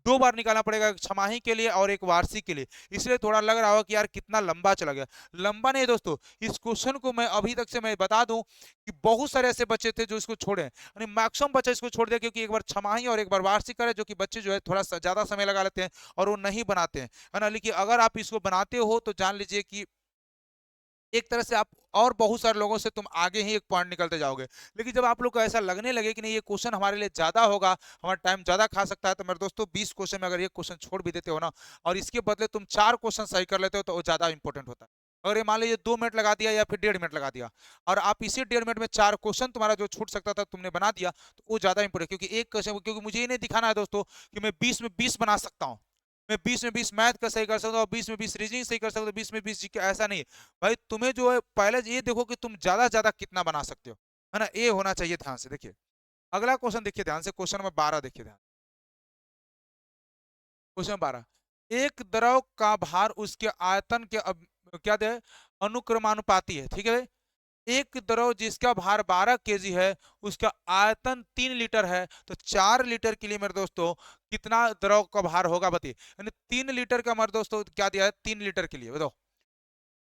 2 बार निकालना पड़ेगा, एक छमाही के लिए और एक वार्षिक के लिए, इसलिए थोड़ा लग रहा होगा कि यार कितना लंबा चला गया। लंबा नहीं दोस्तों, इस क्वेश्चन को मैं अभी तक से मैं बता दूं कि बहुत सारे ऐसे बच्चे थे जो इसको छोड़े, यानी मैक्सिमम बच्चे इसको छोड़ दिया, क्योंकि एक बार छमाही और एक बार वार्षिक करे, जो कि बच्चे जो है थोड़ा सा ज्यादा समय लगा लेते हैं और वो नहीं बनाते हैं, है ना। लेकिन अगर आप इसको बनाते हो तो जान लीजिए कि एक तरह से आप और बहुत सारे लोगों से तुम आगे ही एक पॉइंट निकलते जाओगे। लेकिन जब आप लोग को ऐसा लगने लगे कि नहीं ये क्वेश्चन हमारे लिए ज्यादा होगा, हमारा टाइम ज्यादा खा सकता है, तो मेरे दोस्तों 20 क्वेश्चन में अगर ये क्वेश्चन छोड़ भी देते हो ना और इसके बदले तुम 4 क्वेश्चन सही कर लेते हो तो वो ज्यादा इंपॉर्टेंट होता है। अगर ये मान लीजिए 2 मिनट लगा दिया या फिर 1.5 मिनट लगा दिया और आप इसी 1.5 मिनट में 4 क्वेश्चन तुम्हारा जो छूट सकता था तुमने बना दिया, तो वो ज्यादा इंपॉर्टेंट, क्योंकि एक क्वेश्चन, क्योंकि मुझे ये नहीं दिखाना है दोस्तों कि मैं 20 में 20 बना सकता हूँ, मैं 20 में 20 मैथ का सही कर सकता हूँ, 20 में 20 रीजनिंग सही कर सकता हूँ, 20 में 20 जीके, ऐसा नहीं है भाई। तुम्हें जो है पहले ये देखो कि तुम ज्यादा ज्यादा कितना बना सकते हो, है ना, ये होना चाहिए ध्यान से। देखिए अगला क्वेश्चन देखिए ध्यान से, क्वेश्चन नंबर 12 देखिए ध्यान। क्वेश्चन 12, एक द्रव का भार उसके आयतन के क्या दे अनुक्रमानुपाती है, ठीक है। एक द्रव जिसका भार 12 केजी है, उसका आयतन 3 लीटर है, तो 4 लीटर के लिए मेरे दोस्तों कितना द्रव का भार होगा बताइए। यानी 3 लीटर का मेरे दोस्तों क्या दिया है, 3 लीटर के लिए बताओ,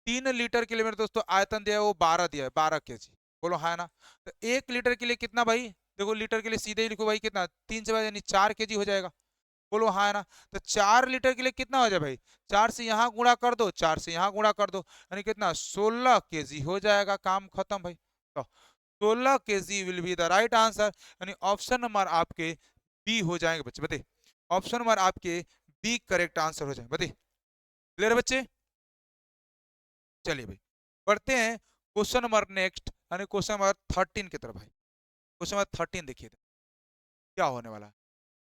3 लीटर के लिए मेरे दोस्तों आयतन दिया है वो 12 दिया है, 12 केजी। बोलो हाँ ना। तो 1 लीटर के लिए कितना भाई, देखो लीटर के लिए सीधे ही लिखो भाई, कितना 3 से यानी 4 केजी हो जाएगा। बोलो हाँ है ना। तो 4 लीटर के लिए कितना हो जाए भाई, 4 से यहाँ गुणा कर दो, 4 से यहाँ गुणा कर दो, यानी कितना 16 केजी हो जाएगा, काम खत्म भाई। तो 16 KG will be the right answer, यानी ऑप्शन नंबर आपके बी हो जाएंगे बच्चे, बताइए ऑप्शन नंबर आपके बी करेक्ट आंसर हो जाए, बताइए क्लियर बच्चे। चलिए भाई बढ़ते हैं क्वेश्चन नंबर नेक्स्ट, यानी क्वेश्चन नंबर 13 की तरफ भाई। क्वेश्चन नंबर 13 देखिए क्या होने वाला है।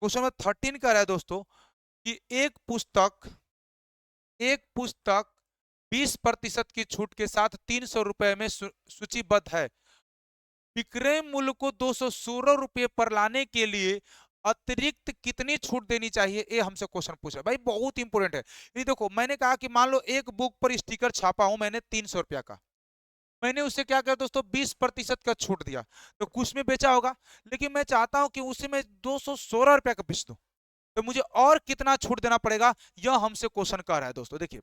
क्वेश्चन नंबर 13 कह रहा है दोस्तों कि एक पुस्तक 20% की छूट के साथ 300 रुपए में सूचीबद्ध है, विक्रय मूल्य को 216 रुपये पर लाने के लिए अतिरिक्त कितनी छूट देनी चाहिए, ये हमसे क्वेश्चन पूछा भाई, बहुत इंपॉर्टेंट है ये। देखो मैंने कहा कि मान लो एक बुक पर स्टिकर छापा हूं मैंने 300 रुपया का, मैंने उससे क्या किया दोस्तों, 20% का छूट दिया, तो कुछ में बेचा होगा, लेकिन मैं चाहता हूं कि उसी में 216 रुपया का बेच दूं, तो मुझे और कितना छूट देना पड़ेगा, यह हमसे क्वेश्चन कर रहा है दोस्तों। देखिए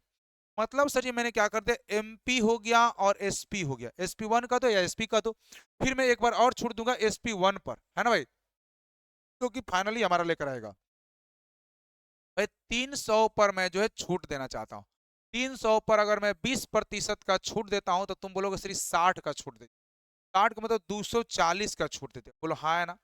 मतलब सर जी मैंने क्या कर दिया, एमपी हो गया और एसपी हो गया, एसपी 1 का दो या एसपी का दो, फिर मैं एक बार और छूट दूंगा एसपी 1 पर, है ना भाई, क्योंकि फाइनली हमारा लेकर आएगा भाई 300 पर मैं जो है छूट देना चाहता हूँ। 300 पर अगर मैं 20% का छूट देता हूं तो तुम बोलोगे सिर्फ 60 का छूट दे, 60 का मतलब 240 का छूट देते, बोलो हाँ है ना।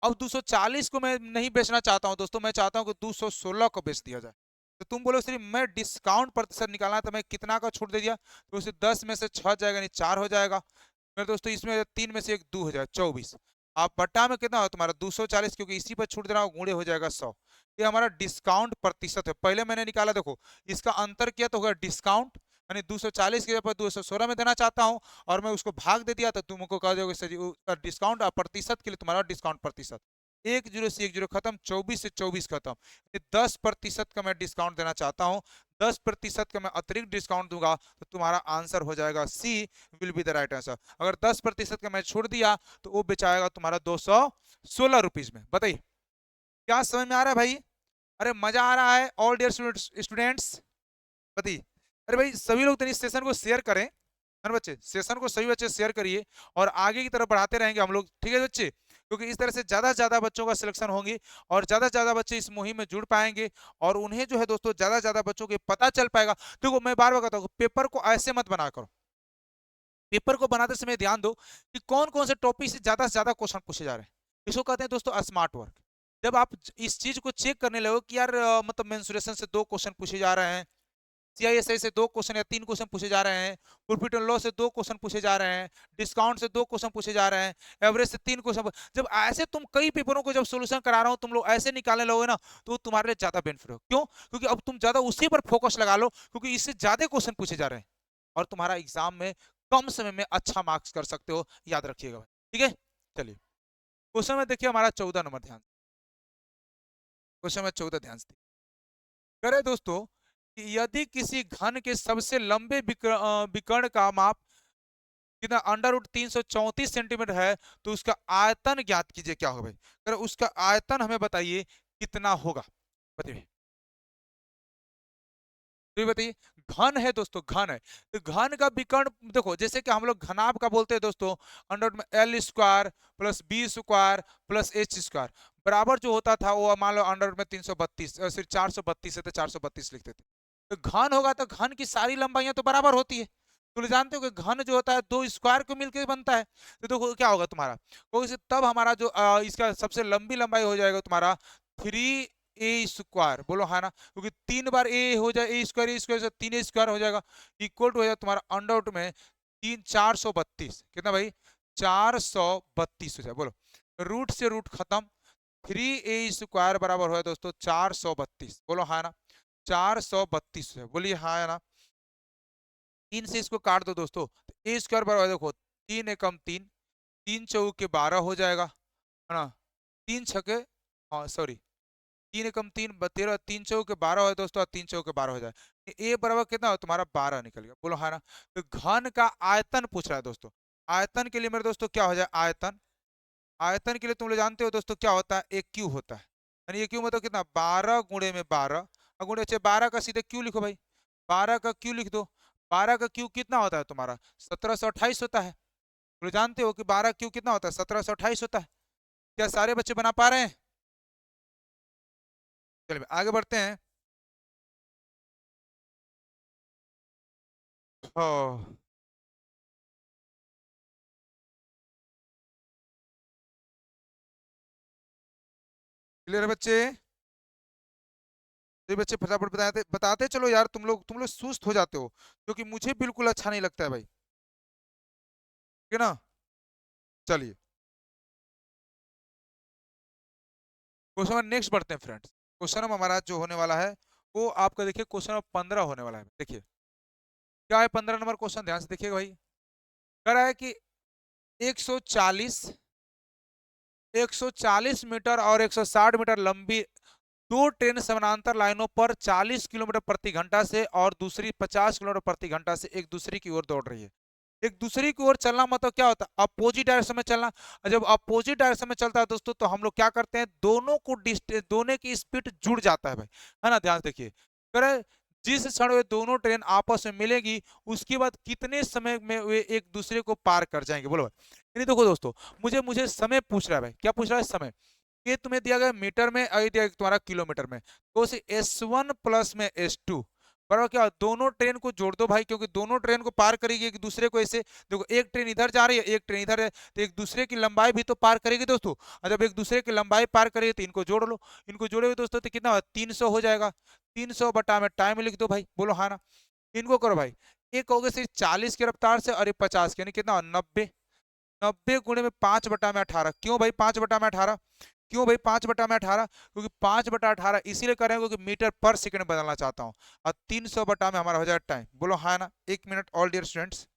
अब 240 को मैं नहीं बेचना चाहता हूं दोस्तों, मैं चाहता हूं कि 216 को बेच दिया जाए, तो तुम बोलो सिर्फ मैं डिस्काउंट प्रतिशत निकालना है, तो मैं कितना का छूट दे दिया, तो उसे 10 में से 6 जाएगा नहीं 4 हो जाएगा मेरे दोस्तों, इसमें 3 में से एक 2 हो जाएगा 24, आप बट्टा में कितना हो तुम्हारा 240, क्योंकि इसी पर छूट देना गुणे हो जाएगा 100, ये हमारा डिस्काउंट प्रतिशत है। पहले मैंने निकाला देखो, इसका अंतर किया तो होगा डिस्काउंट, यानी 240 के जगह 216 में देना चाहता हूं, और मैं उसको भाग दे दिया तो तुमको कह दोगे सर डिस्काउंट प्रतिशत के लिए तुम्हारा डिस्काउंट प्रतिशत 10 से 10 खत्म, 24 से 24 खत्म, 10% का मैं डिस्काउंट देना चाहता हूं, 10% का मैं अतिरिक्त डिस्काउंट दूंगा, तो तुम्हारा आंसर हो जाएगा C will be the right answer. अगर 10% का मैं छोड़ दिया तो वो बेचाएगा तुम्हारा 216 रुपीज में। बताइए क्या समझ में आ रहा है भाई, अरे मजा आ रहा है ऑल डियर स्टूडेंट्स, बताइए। अरे भाई सभी लोग तो इस सेशन को शेयर करें, है ना बच्चे, सेशन को सभी बच्चे शेयर करिए, और आगे की तरफ बढ़ाते रहेंगे हम लोग, ठीक है बच्चे, क्योंकि इस तरह से ज्यादा से ज्यादा बच्चों का सिलेक्शन होंगे, और ज्यादा से ज्यादा बच्चे इस मुहिम में जुड़ पाएंगे, और उन्हें जो है दोस्तों ज्यादा से ज्यादा बच्चों को पता चल पाएगा। देखो मैं बार बार कहता हूँ पेपर को ऐसे मत बना करो, पेपर को बनाते समय ध्यान दो कि कौन कौन से टॉपिक से ज्यादा क्वेश्चन पूछे जा रहे हैं, इसको कहते हैं दोस्तों स्मार्ट वर्क। जब आप इस चीज को चेक करने लगो कि यार मतलब मेंसुरेशन से 2 क्वेश्चन पूछे जा रहे हैं, सीआईएसआई से 2 क्वेश्चन या 3 क्वेश्चन पूछे जा रहे हैं, प्रॉफिट एंड लॉस से 2 क्वेश्चन पूछे जा रहे हैं, डिस्काउंट से 2 क्वेश्चन पूछे जा रहे हैं, एवरेज से 3 क्वेश्चन, जब ऐसे तुम कई पेपरों को जब सोल्यूशन करा रहा हो तुम लोग ऐसे निकालने लगोगे ना, तो तुम्हारे लिए ज्यादा बेनिफिट हो, क्यों, क्योंकि अब तुम ज्यादा उसी पर फोकस लगा लो, क्योंकि इससे ज्यादा क्वेश्चन पूछे जा रहे हैं, और तुम्हारा एग्जाम में कम समय में अच्छा मार्क्स कर सकते हो, याद रखिएगा भाई, ठीक है। चलिए क्वेश्चन में देखिए हमारा 14 नंबर, ध्यान, क्वेश्चन में 14 ध्यान से करे दोस्तों कि यदि किसी घन के सबसे लंबे विकर्ण का माप कितना √334 सेंटीमीटर है, तो उसका आयतन ज्ञात कीजिए, क्या होगा भाई, अगर उसका आयतन हमें बताइए कितना होगा, बताइए, तो ये बताइए, घन है दोस्तों, घन है, तो घन का विकर्ण देखो, जैसे कि हम लोग घनाभ का बोलते हैं दोस्तों, अंडर में L² plus B² plus H² बराबर जो होता था वो मान लो अंडर में 332, सिर्फ 432 है तो 432 लिखते थे, तो घन होगा तो घन की सारी लंबाइयां तो बराबर होती है, तो जानते हो कि घन जो होता है 2 स्क्वायर को मिलकर बनता है, तो देखो क्या होगा तुम्हारा, क्योंकि तब हमारा जो इसका सबसे लंबी लंबाई हो जाएगा तुम्हारा 3a² बोलो हाँ ना, क्योंकि 3 बार ए हो जाए ए² से 3a² हो जाएगा, इक्वल टू हो जाएगा तुम्हारा अंडर रूट में 432, कितना भाई 432 हो जाए, बोलो रूट से रूट खत्म, 3a² बराबर हो दोस्तों 432, बोलो हाँ ना, 432 है, बोलिए हाँ है ना। 3 से इसको काट दो दोस्तों, तो A² बराबर देखो 3 एकम 3, 3 चौके 12 हो जाएगा, है ना, 3 छके, हाँ सॉरी 3 एकम 3 13, 3 चौके 12 हो दोस्तों, 3 चौके 12 हो जाए, ए बराबर कितना हो तुम्हारा 12 निकल गया, बोलो हाँ ना। तो घन का आयतन पूछ रहा है दोस्तों, आयतन के लिए मेरे दोस्तों क्या हो जाए, आयतन, आयतन के लिए तुम लोग जानते हो दोस्तों क्या होता है, एक क्यू होता है, यानी ये क्यू मतलब कितना 12 × 12, गुणे 12 का सीधे क्यू लिखो भाई, 12 का क्यू लिख दो, 12 का क्यू कितना होता है तुम्हारा 1728 होता है, तो जानते हो कि 12 क्यू कितना होता है 1728 होता है, क्या सारे बच्चे बना पा रहे हैं, चलिए आगे बढ़ते हैं। हाँ क्लियर है बच्चे, ये बच्चे फटाफट बताते बताते चलो यार, तुम लोग सुस्त हो जाते हो, क्योंकि मुझे बिल्कुल अच्छा नहीं लगता है भाई, ठीक है ना। चलिए क्वेश्चन नंबर नेक्स्ट बढ़ते हैं फ्रेंड्स, क्वेश्चन नंबर हमारा जो होने वाला है वो आपका देखिए क्वेश्चन नंबर 15 होने वाला है, देखिए क्या है 15 नंबर क्वेश्चन, ध्यान से देखिएगा भाई, कह रहा है कि 140 140 मीटर और 160 मीटर लंबी दो ट्रेन समानांतर लाइनों पर 40 किलोमीटर प्रति घंटा से और दूसरी 50 किलोमीटर प्रति घंटा से एक दूसरे की ओर दौड़ रही है। एक दूसरे की ओर चलना मतलब क्या होता है, अपोजिट डायरेक्शन में चलना। और जब अपोजिट डायरेक्शन में चलता है दोस्तों, तो हम लोग क्या करते हैं, दोनों को दोनों की स्पीड जुड़ जाता है भाई, है ना। ध्यान से देखिए, करे जिस क्षण वे दोनों ट्रेन आपस में मिलेगी, उसके बाद कितने समय में वे एक दूसरे को पार कर जाएंगे, बोलो भाई। यानी देखो दोस्तों, मुझे मुझे समय पूछ रहा है भाई, क्या पूछ रहा है, समय। ये तुम्हें दिया गया मीटर में और दिया गया तुम्हारा किलोमीटर में, तो उसे S1 प्लस में S2 बराबर क्या, दोनों ट्रेन को जोड़ दो भाई, क्योंकि दोनों ट्रेन को पार करेगी एक दूसरे को ऐसे। देखो, एक ट्रेन इधर जा रही है, एक ट्रेन इधर है, तो एक दूसरे की लंबाई भी तो पार करेगी दोस्तों। और जब एक दूसरे की लंबाई पार करेगी तो इनको जोड़ लो। इनको जोड़ोगे दोस्तों तो कितना 300 हो जाएगा। 300 बटा में टाइम लिख दो भाई, बोलो हाँ ना। इनको करो भाई, एक हो गए सिर्फ 40 की रफ्तार से और 50 की, यानी कितना 90। 90 गुणे में 5/18, क्यों भाई 5/18, क्यों भाई 5/18, क्योंकि 5/18 इसीलिए कर रहे हैं क्योंकि मीटर पर सेकंड बदलना चाहता हूँ। और 300 बटा में हमारा हो जाए टाइम, बोलो हाँ ना। 1 मिनट ऑल डियर स्टूडेंट्स।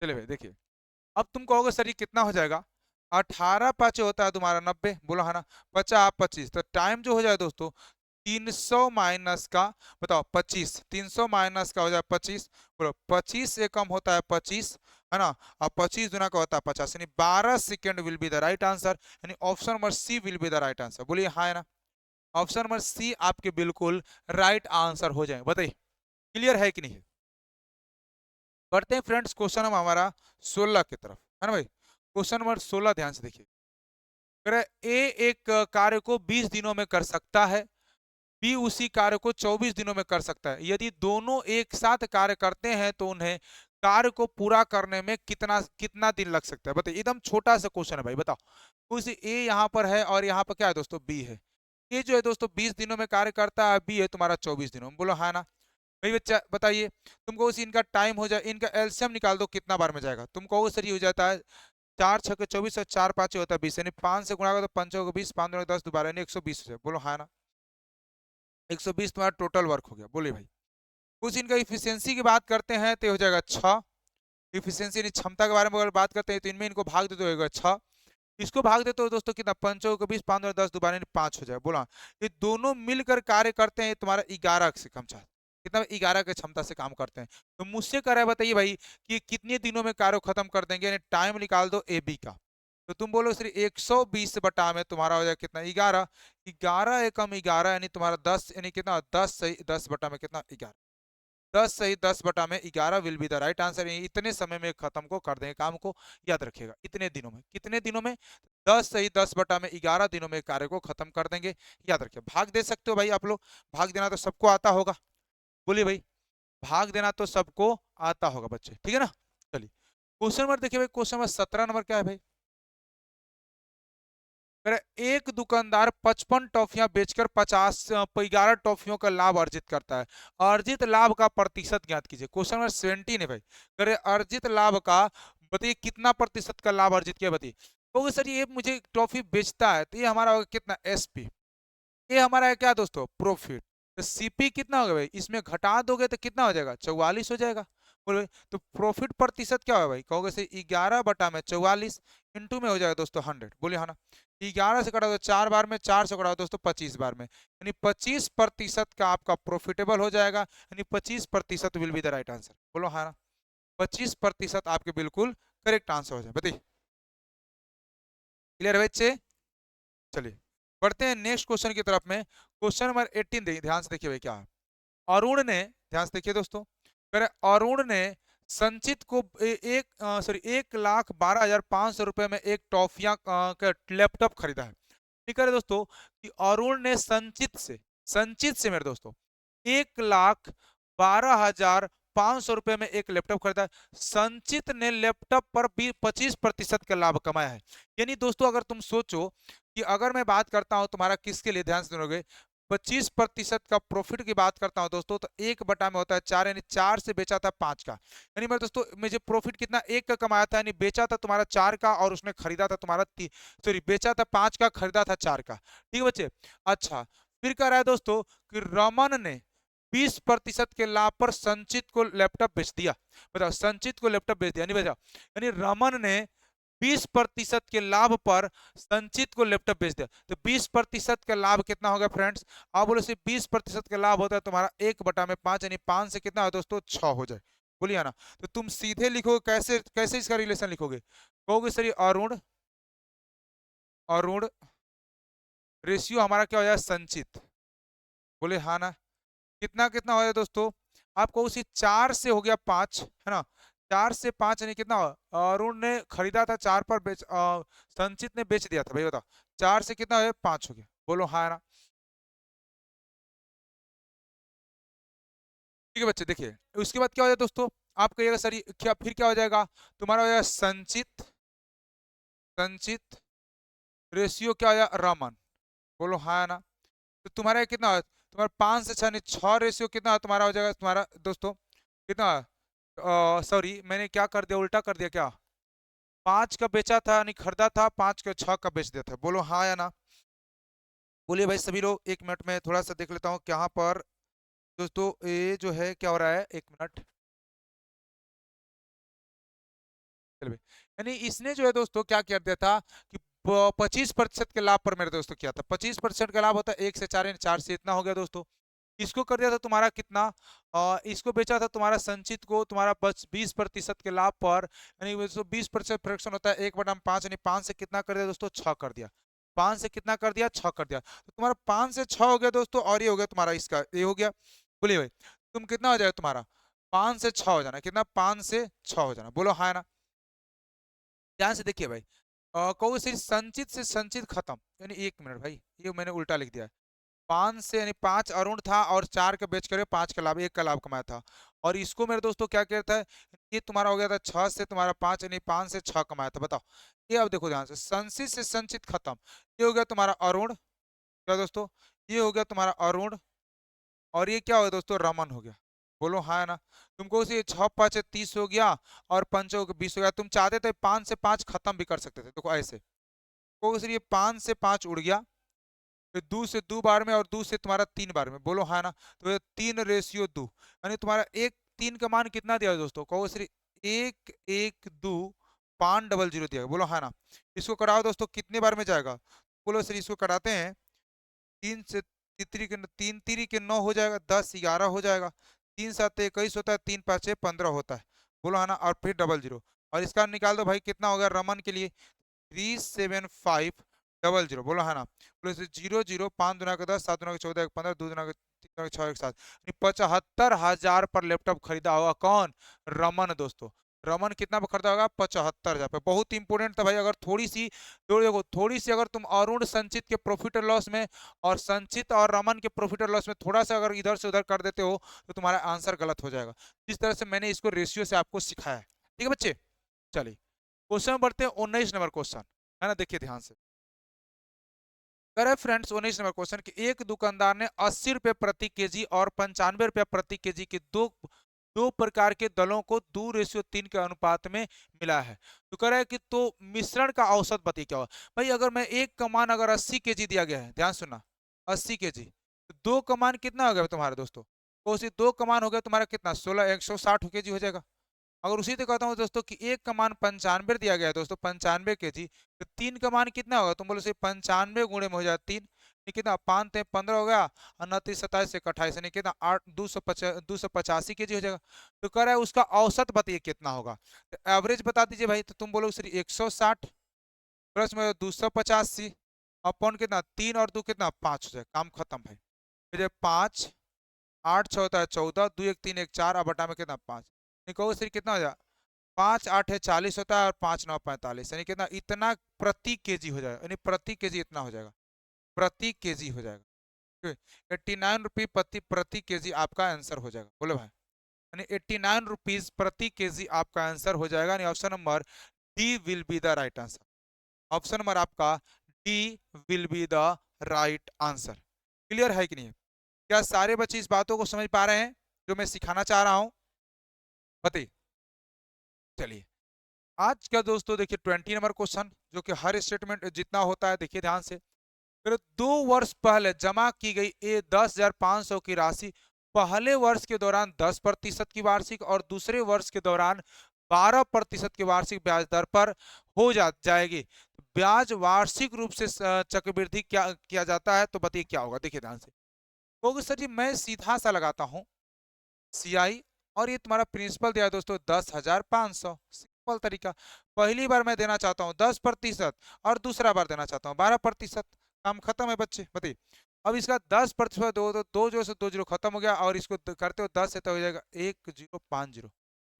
चलिए भाई देखिए, अब तुम कहोगे सर ये कितना हो जाएगा, 18 पाँच होता है तुम्हारा 90, बोलो हाँ ना। 50 25, तो टाइम जो हो जाए दोस्तों 300 माइनस का, बताओ 25, 300 माइनस का हो जाए 25, बोलो 25 से कम होता है 25, है ना। अब 25 गुना का होता है 50, यानी 12 second will be the right answer, यानी option number C will be the right answer, बोलिए हाँ है ना। ऑप्शन नंबर सी आपके बिल्कुल राइट आंसर हो जाए, बताइए क्लियर है कि नहीं है। बढ़ते हैं फ्रेंड्स क्वेश्चन नंबर हमारा 16 की तरफ, है ना भाई। क्वेश्चन नंबर 16 ध्यान से देखिए, ए एक कार्य को 20 दिनों में कर सकता है, बी उसी कार्य को 24 दिनों में कर सकता है। यदि दोनों एक साथ कार्य करते हैं तो उन्हें कार्य को पूरा करने में कितना कितना दिन लग सकता है, बताइए। एकदम छोटा सा क्वेश्चन है भाई, बताओ। कुछ ए यहाँ पर है और यहाँ पर क्या है दोस्तों, बी है। ये जो है दोस्तों 20 दिनों में कार्य करता है, बी है तुम्हारा 24 दिनों में, बोलो हाँ ना। भाई बच्चा बताइए, तुमको उसी इनका टाइम हो जाए, इनका एलसीएम निकाल दो कितना बार में जाएगा, तुम कहोगे सर ये हो जाता है 4 6 24 और 4 5 होता है 20, यानी 5 से गुणा करो तो 5 को 20, 5 10 दोबारा यानी 120 हो जाए, बोलो हाँ ना। 120 तुम्हारा टोटल वर्क हो गया, बोलिए भाई। कुछ इनका इफिशियंसी की बात करते हैं तो हो जाएगा 6। इफिशियंसी यानी क्षमता के बारे में अगर बात करते हैं तो इनमें इनको भाग दे तो होगा 6। इसको भाग देते हो दोस्तों कितना, 5 को 20, 5 10 दोबारा 5 हो जाए, बोला। ये दोनों मिलकर कार्य करते हैं तुम्हारा 11 से कम चाह, कितना 11 की क्षमता से काम करते हैं। तो मुझसे कह रहा है बताइए भाई कि कितने दिनों में कार्य खत्म कर देंगे, यानी टाइम निकाल दो ए बी का। तो तुम बोलो सिर्फ 120 बटा में तुम्हारा हो जाए कितना, 11। 11 एकम 11 यानी तुम्हारा 10, यानी कितना 10 सही 10 बटा में कितना 11। 10 सही 10 बटा में 11 will be the right answer. इतने समय में खत्म को कर देंगे काम को, याद रखिएगा इतने दिनों में, कितने दिनों में, 10 सही 10 बटा में 11 दिनों में कार्य को खत्म कर देंगे, याद रखिए। भाग दे सकते हो भाई आप लोग, भाग देना तो सबको आता होगा, बोलिए भाई। भाग देना तो सबको आता होगा बच्चे, ठीक है ना। चलिए क्वेश्चन नंबर देखिए भाई, क्वेश्चन नंबर 17 नंबर क्या है भाई। एक दुकानदार 55 टॉफियां बेचकर 11 टॉफियों का लाभ अर्जित करता है। अर्जित लाभ का प्रतिशत ज्ञात कीजिए, क्वेश्चन नंबर 17 है भाई। करे अर्जित लाभ का बताइए कितना प्रतिशत का लाभ अर्जित किया, बताइए। तो सर ये मुझे टॉफी बेचता है तो ये हमारा होगा कितना एसपी, ये हमारा है क्या दोस्तों प्रॉफिट। तो सीपी कितना होगा भाई, इसमें घटा दोगे तो कितना हो जाएगा 44 हो जाएगा, बोलो। तो प्रॉफिट प्रतिशत क्या होगा भाई, कहोगे से 11 बटा में 44 इंटू में हो जाएगा दोस्तों 100, बोलिए हाँ ना। 11 से कटा दो 4 बार में, 4 से कटा दो दोस्तों 25 बार में, यानी 25% का आपका प्रॉफिटेबल हो जाएगा, यानी 25% will be the right answer, बोलो हाँ ना। 25% आपके बिल्कुल करेक्ट आंसर हो जाए, बताइए क्लियर है बच्चे। चलिए बढ़ते हैं नेक्स्ट क्वेश्चन की तरफ में। क्वेश्चन नंबर 18 ध्यान से देखिए भाई क्या है। अरुण ने, ध्यान से देखिए दोस्तों, कह रहे अरुण ने संचित को सॉरी 1,12,500 रुपए में एक टॉफिया का लैपटॉप खरीदा है। ठीक है दोस्तों, कि अरुण ने संचित से मेरे दोस्तों 1,12,500 रुपए में एक लैपटॉप खरीदा है। संचित ने लैपटॉप पर भी 25% का लाभ कमाया है। यानी दोस्तों अगर तुम सोचो कि अगर मैं बात करता हूं तुम्हारा किसके लिए, ध्यान से सुनोगे, 25% का प्रॉफिट की बात करता हूं दोस्तों, तो 1 बटा में होता है 4, यानी 4 से बेचा था 5 का, यानी मेरे दोस्तों मुझे प्रॉफिट कितना 1 का कमाया था, यानी बेचा था तुम्हारा 4 का और उसने खरीदा था तुम्हारा सॉरी बेचा था 5 का, खरीदा था 4 का। ठीक है बच्चे। अच्छा, फिर कह रहा है दोस्तों कि रमन ने 20% के लाभ पर संचित को लैपटॉप बेच दिया। बताओ, संचित को लैपटॉप बेच दिया, नहीं बेचा, यानी रमन ने 20% के लाभ पर संचित को लैपटॉप बेच दिया। तो 20% का लाभ कितना होगा फ्रेंड्स? आप बोलो सिर्फ 20% का लाभ होता है तुम्हारा 1/5, यानी 5 से कितना हो दोस्तों 6 हो जाए। बोलिए ना। तो तुम सीधे लिखोगे, कैसे कैसे इसका रिलेशन लिखोगे? कहोगे सर अरुण, अरुण रेशियो हमारा क्या हो जाए संचित। बोले हाँ ना। कितना कितना हो जाए दोस्तों? आपको उसी 4 से हो गया 5, है ना। 4 से 5 यानी कितना हुआ? अरुण ने खरीदा था 4 पर, संचित ने बेच दिया था भाई, बताओ 4 से कितना हो गया? 5 हो गया। बोलो हाँ ना। ठीक है बच्चे, देखिए उसके बाद क्या हो जाए दोस्तों? आप कहिएगा सर क्या, फिर क्या हो जाएगा तुम्हारा? हो जाएगा संचित, संचित रेशियो क्या हो जाएगा? रमन। बोलो हाँ ना। तो तुम्हारा ये कितना? तुम्हारा 5 से 6 नहीं 6 रेशियो कितना तुम्हारा हो जाएगा तुम्हारा दोस्तों? कितना? सॉरी मैंने क्या कर दिया, उल्टा कर दिया क्या? 5 का बेचा था यानी खरीदा था, 5 का 6 का बेच दिया था। बोलो हाँ या ना। बोलिए भाई सभी लोग, 1 मिनट में थोड़ा सा देख लेता हूँ यहाँ पर दोस्तों, ये जो है क्या हो रहा है, 1 मिनट। चलिए, यानी इसने जो है दोस्तों क्या कर दिया था कि 25% के लाभ पर मेरे दोस्तों किया था। 25% का लाभ होता है 1 से 4, यानी 4 से इतना हो गया दोस्तों। इसको कर दिया था तुम्हारा कितना? इसको बेचा था तुम्हारा संचित को तुम्हारा 20% के लाभ पर, यानी 20% फ्रैक्शन होता है 1/5, यानी 5 से कितना कर दिया दोस्तों? 6 कर दिया। 5 से कितना कर दिया? 6 कर दिया। तो तुम्हारा 5 से 6 हो गया दोस्तों, और ये हो गया तुम्हारा इसका, ये हो गया। बोलिए भाई तुम कितना हो जाएगा तुम्हारा? 5 से 6 हो जाना, कितना? 5 से 6 हो जाना। बोलो हाँ ना। ध्यान से देखिए भाई, कहो सिर्फ संचित से संचित खत्म, यानी 1 मिनट भाई, ये मैंने उल्टा लिख दिया है। 5 से यानी 5 अरुण था और 4 का बेच कर 5 का लाभ, 1 का लाभ कमाया था। और इसको मेरे दोस्तों क्या कहता है? ये तुम्हारा हो गया था 6 से तुम्हारा 5, यानी 5 से 6 कमाया था। बताओ, ये अब देखो ध्यान से, संचित से संचित खत्म। ये हो गया तुम्हारा अरुण, क्या दोस्तों? ये हो गया तुम्हारा अरुण, और ये क्या हो गया दोस्तों? रमन हो गया। बोलो हाँ है ना। तुमको उसे 6×5 = 30 हो गया, और 5 20 हो गया। तुम चाहते थे 5 से 5 खत्म भी कर सकते थे, देखो ऐसे। तो ये 5 से 5 उड़ गया, फिर 2 से 2 बार में, और 2 से तुम्हारा 3 बार में। बोलो हाँ ना। तो ये 3:2, यानी तुम्हारा 1 3 का मान कितना दिया दोस्तों? कहो श्री 1 1 2 500 दिया। बोलो हाँ ना। इसको कराओ दोस्तों, कितने बार में जाएगा? बोलो सर इसको कराते हैं 3 से 3 3 के 9 हो जाएगा, 10 11 हो जाएगा। 3 7 21 होता है, 3 5 6 15 होता है। बोलो है ना। और फिर 00, और इसका निकाल दो भाई, कितना होगा रमन के लिए? 37500। बोलो है ना। बोलो 0 0 5 दूना का 10, 7 दूना का 14, 15, 2 दूना का 3 दूना का 6 1 7, 75,000 पर लैपटॉप खरीदा होगा कौन? रमन दोस्तों। रमन कितना पर खरीदा होगा? 75,000 पे। बहुत इंपॉर्टेंट था भाई, अगर थोड़ी सी तो देखो, थोड़ी सी अगर तुम अरुण संचित के प्रॉफिट और लॉस में, और संचित और रमन के प्रॉफिट और लॉस में थोड़ा सा अगर इधर से उधर कर देते हो, तो तुम्हारा आंसर गलत हो जाएगा। जिस तरह से मैंने इसको रेशियो से आपको सिखाया है। ठीक है बच्चे। चलिए क्वेश्चन बढ़ते हैं, 19 नंबर क्वेश्चन, है ना। देखिए ध्यान से, कह रहे फ्रेंड्स 19 नंबर क्वेश्चन कि एक दुकानदार ने 80 रुपए प्रति केजी और 95 रुपया प्रति केजी के दो दो प्रकार के दलों को 2:3 के अनुपात में मिला है। तो कह रहा है कि तो मिश्रण का औसत बताइए क्या होगा। भाई अगर मैं एक का मान अगर 80 केजी दिया गया है, ध्यान सुनना, 80 केजी, तो दो का मान कितना हो गया तुम्हारे दोस्तों? तो उसी दो का मान हो गया तुम्हारा कितना? 160 हो जाएगा। अगर उसी से कहता हूँ दोस्तों कि एक का मान 95 दिया गया है दोस्तों, 95 केजी, तो 3 का मान कितना होगा? तुम बोलो सिर्फ 95 गुणे में हो जाए 3, ये कितना? 5 3 15 हो गया, और 29 27 1 28, यानी कितना? 285 केजी हो जाएगा। तो कह रहा है उसका औसत बताइए कितना होगा। तो एवरेज बता दीजिए भाई। तो तुम बोलो सिर्फ 160 प्लस में 285 अपॉन कितना? 3 और 2 कितना? 5 हो जाए, काम खत्म भाई। फिर 5 8 6 होता है 14, 2 1 3 1 4, अब बटा में कितना? 5। कहो सिर्फ कितना हो जाए? 5 8 है 40 होता है, और 5 9 45, यानी कितना? इतना प्रति केजी हो जाएगा, यानी प्रति केजी इतना हो जाएगा, प्रति केजी हो जाएगा। 89 रुपये प्रति प्रति केजी आपका आंसर हो जाएगा। बोलो भाई, यानी 89 रुपीज प्रति केजी आपका आंसर हो जाएगा। यानी option number D will be the right answer. Option number आपका D will be the right answer. Clear है कि नहीं? क्या सारे बच्चे इस बातों को समझ पा रहे हैं जो मैं सिखाना चाह रहा हूं? बताइए। चलिए, आज का दोस्तों देखिए 20 नंबर क्वेश्चन, जो कि हर स्टेटमेंट जितना होता है देखिए ध्यान से। फिर 2 वर्ष पहले जमा की गई 10,500 की राशि पहले वर्ष के दौरान 10% की वार्षिक और दूसरे वर्ष के दौरान 12% की वार्षिक ब्याज दर पर हो जाएगी। ब्याज वार्षिक रूप से चक्रवृद्धि क्या किया जाता है, तो बताइए क्या होगा। देखिए ध्यान से, क्योंकि सर जी मैं सीधा सा लगाता हूँ CI, और ये तुम्हारा प्रिंसिपल दिया है दोस्तों 10,500। सिंपल तरीका, पहली बार मैं देना चाहता हूँ 10% और दूसरा बार देना चाहता हूँ 12%। काम खत्म है बच्चे, बताइए। अब इसका 10% दो दो दो जो से 2 जीरो खत्म हो गया, और इसको करते हो 10 से तो हो जाएगा 1050।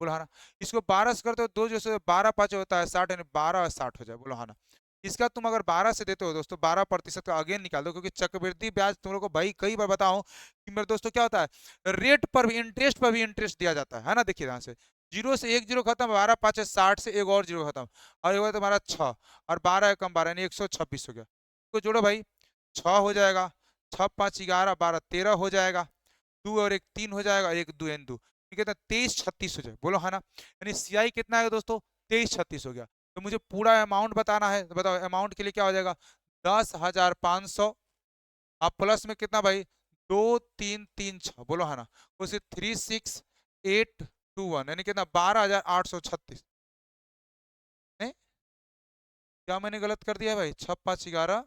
बोलो हाँ ना। इसको 12 से करते हो 2 जो से 12 5 होता है 60, यानी 12 और 60 हो जाए। बोलो हाँ ना। इसका तुम अगर 12 से देते हो दोस्तों 12% का अगेन निकाल दो, क्योंकि चक्रवृद्धि ब्याज तुम लोग को भाई कई बार बताऊं कि मेरे दोस्तों क्या होता है, रेट पर भी इंटरेस्ट पर भी इंटरेस्ट दिया जाता है ना। देखिए ध्यान से, जीरो से 1 जीरो खत्म, 12 5 60 से एक और जीरो खत्म, और ये हुआ तुम्हारा 6, और 12 कम 12 यानी 126 हो गया। तो जोड़ो भाई, 6 हो जाएगा, 6 5 11 12 13 हो जाएगा, 2 और 1 3 हो जाएगा, 1 2 एन 2 कितना 23 36 हो जाए। बोलो हाँ ना। यानी CI कितना है दोस्तों, 23 36 हो गया। तो मुझे पूरा अमाउंट बताना है, तो बताओ अमाउंट के लिए क्या हो जाएगा, 10,500 आप प्लस में कितना भाई, 2336। बोलो हाँ ना। उसे 36821 यानी कितना 12,836। क्या मैंने गलत कर दिया भाई, 6 5 11,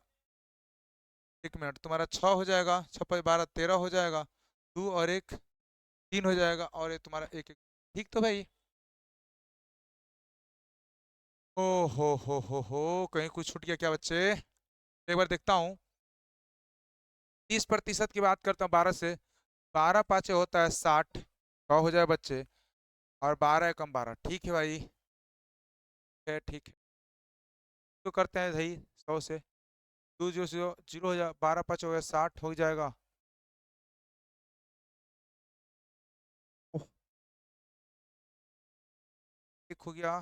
1 मिनट, तुम्हारा 6 हो जाएगा, 6 5 12 13 हो जाएगा, 2 और 1 3 हो जाएगा, और ये तुम्हारा 1 1। ठीक तो भाई। ओ हो, कहीं कुछ छूट गया क्या बच्चे? एक बार देखता हूँ। 30% की बात करता हूँ 12 से, 12 पाँचे होता है 60, 100 हो जाए बच्चे, और 12 कम 12। ठीक है भाई, है ठीक है। तो करते हैं भाई 100 से, 2 जीरो जीरो जीरो हो जाए, 12 पाँच हो गया 60 हो जाएगा। ओह, एक हो गया,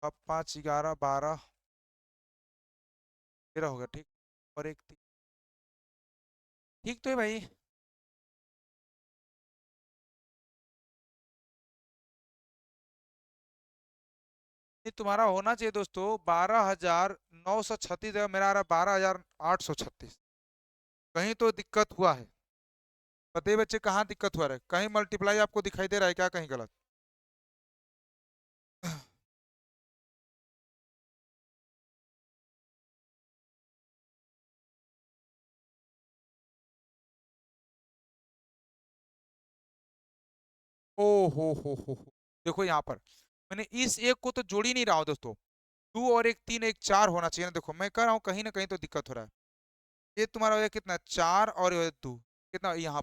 अब 5 11 12 13 हो गया। ठीक, और एक ठीक तो है भाई। ये तुम्हारा होना चाहिए दोस्तों 12,936, मेरा आ रहा 12,836। कहीं तो दिक्कत हुआ है। बताइए बच्चे कहाँ दिक्कत हुआ है, कहीं मल्टीप्लाई आपको दिखाई दे रहा है क्या, कहीं गलत? ओ हो। देखो यहाँ पर मैंने इस एक को तो जोड़ ही नहीं रहा हूँ दोस्तों। 2 और 1 3 1 4 होना चाहिए ना। देखो मैं कह रहा हूँ कहीं ना कहीं तो दिक्कत हो रहा है। ये तुम्हारा हो गया कितना, 4 और 2 कितना, यहाँ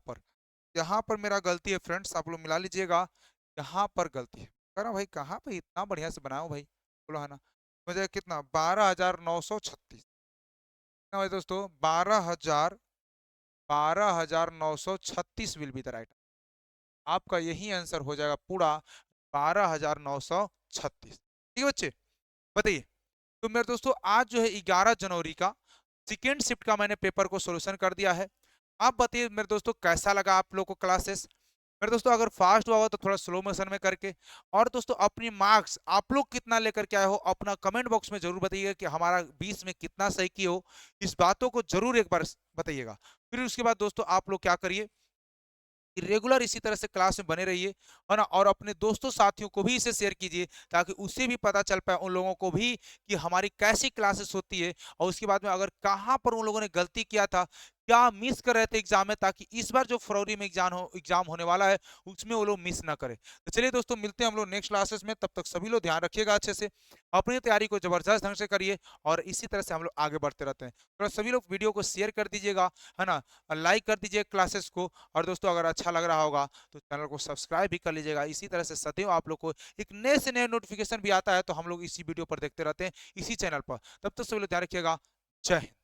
पर मेरा गलती है फ्रेंड्स, आप लोग मिला लीजिएगा। यहाँ पर गलती है, कह रहा हूँ भाई कहाँ पे इतना बढ़िया से बनाया हूँ भाई। बोलो है ना। मुझे कितना 12,936 कितना भाई दोस्तों, 12,936 विल बी द राइट। आपका यही आंसर हो जाएगा पूरा 12,936। ठीक है बच्चे, बताइए। तो मेरे दोस्तों आज जो है 11 जनवरी का सेकेंड शिफ्ट का मैंने पेपर को सोल्यूशन कर दिया है। आप बताइए मेरे दोस्तों कैसा लगा आप लोग को क्लासेस। मेरे दोस्तों अगर फास्ट हुआ हो तो थोड़ा स्लो मोशन में करके, और दोस्तों अपनी मार्क्स आप लोग कितना लेकर के आए हो अपना कमेंट बॉक्स में जरूर बताइएगा कि हमारा 20 में कितना सही किए हो। इस बातों को जरूर एक बार बताइएगा। फिर उसके बाद दोस्तों आप लोग क्या करिए, रेगुलर इसी तरह से क्लास में बने रहिए, है ना। और अपने दोस्तों साथियों को भी इसे शेयर कीजिए, ताकि उससे भी पता चल पाए उन लोगों को भी कि हमारी कैसी क्लासेस होती है, और उसके बाद में अगर कहाँ पर उन लोगों ने गलती किया था, क्या मिस कर रहे थे एग्जाम में, ताकि इस बार जो फरवरी में एग्जाम होने वाला है उसमें वो लोग मिस ना करें। तो चलिए दोस्तों मिलते हैं हम लोग नेक्स्ट क्लासेस में, तब तक सभी लोग ध्यान रखिएगा अच्छे से, अपनी तैयारी को जबरदस्त ढंग से करिए, और इसी तरह से हम लोग आगे बढ़ते रहते हैं। तो सभी लोग वीडियो को शेयर कर दीजिएगा, है ना, लाइक कर दीजिए क्लासेस को, और दोस्तों अगर अच्छा लग रहा होगा तो चैनल को सब्सक्राइब भी कर लीजिएगा। इसी तरह से सदैव आप लोग को एक नए से नए नोटिफिकेशन भी आता है, तो हम लोग इसी वीडियो पर देखते रहते हैं इसी चैनल पर। तब तक सभी लोग ध्यान रखिएगा। जय हिंद।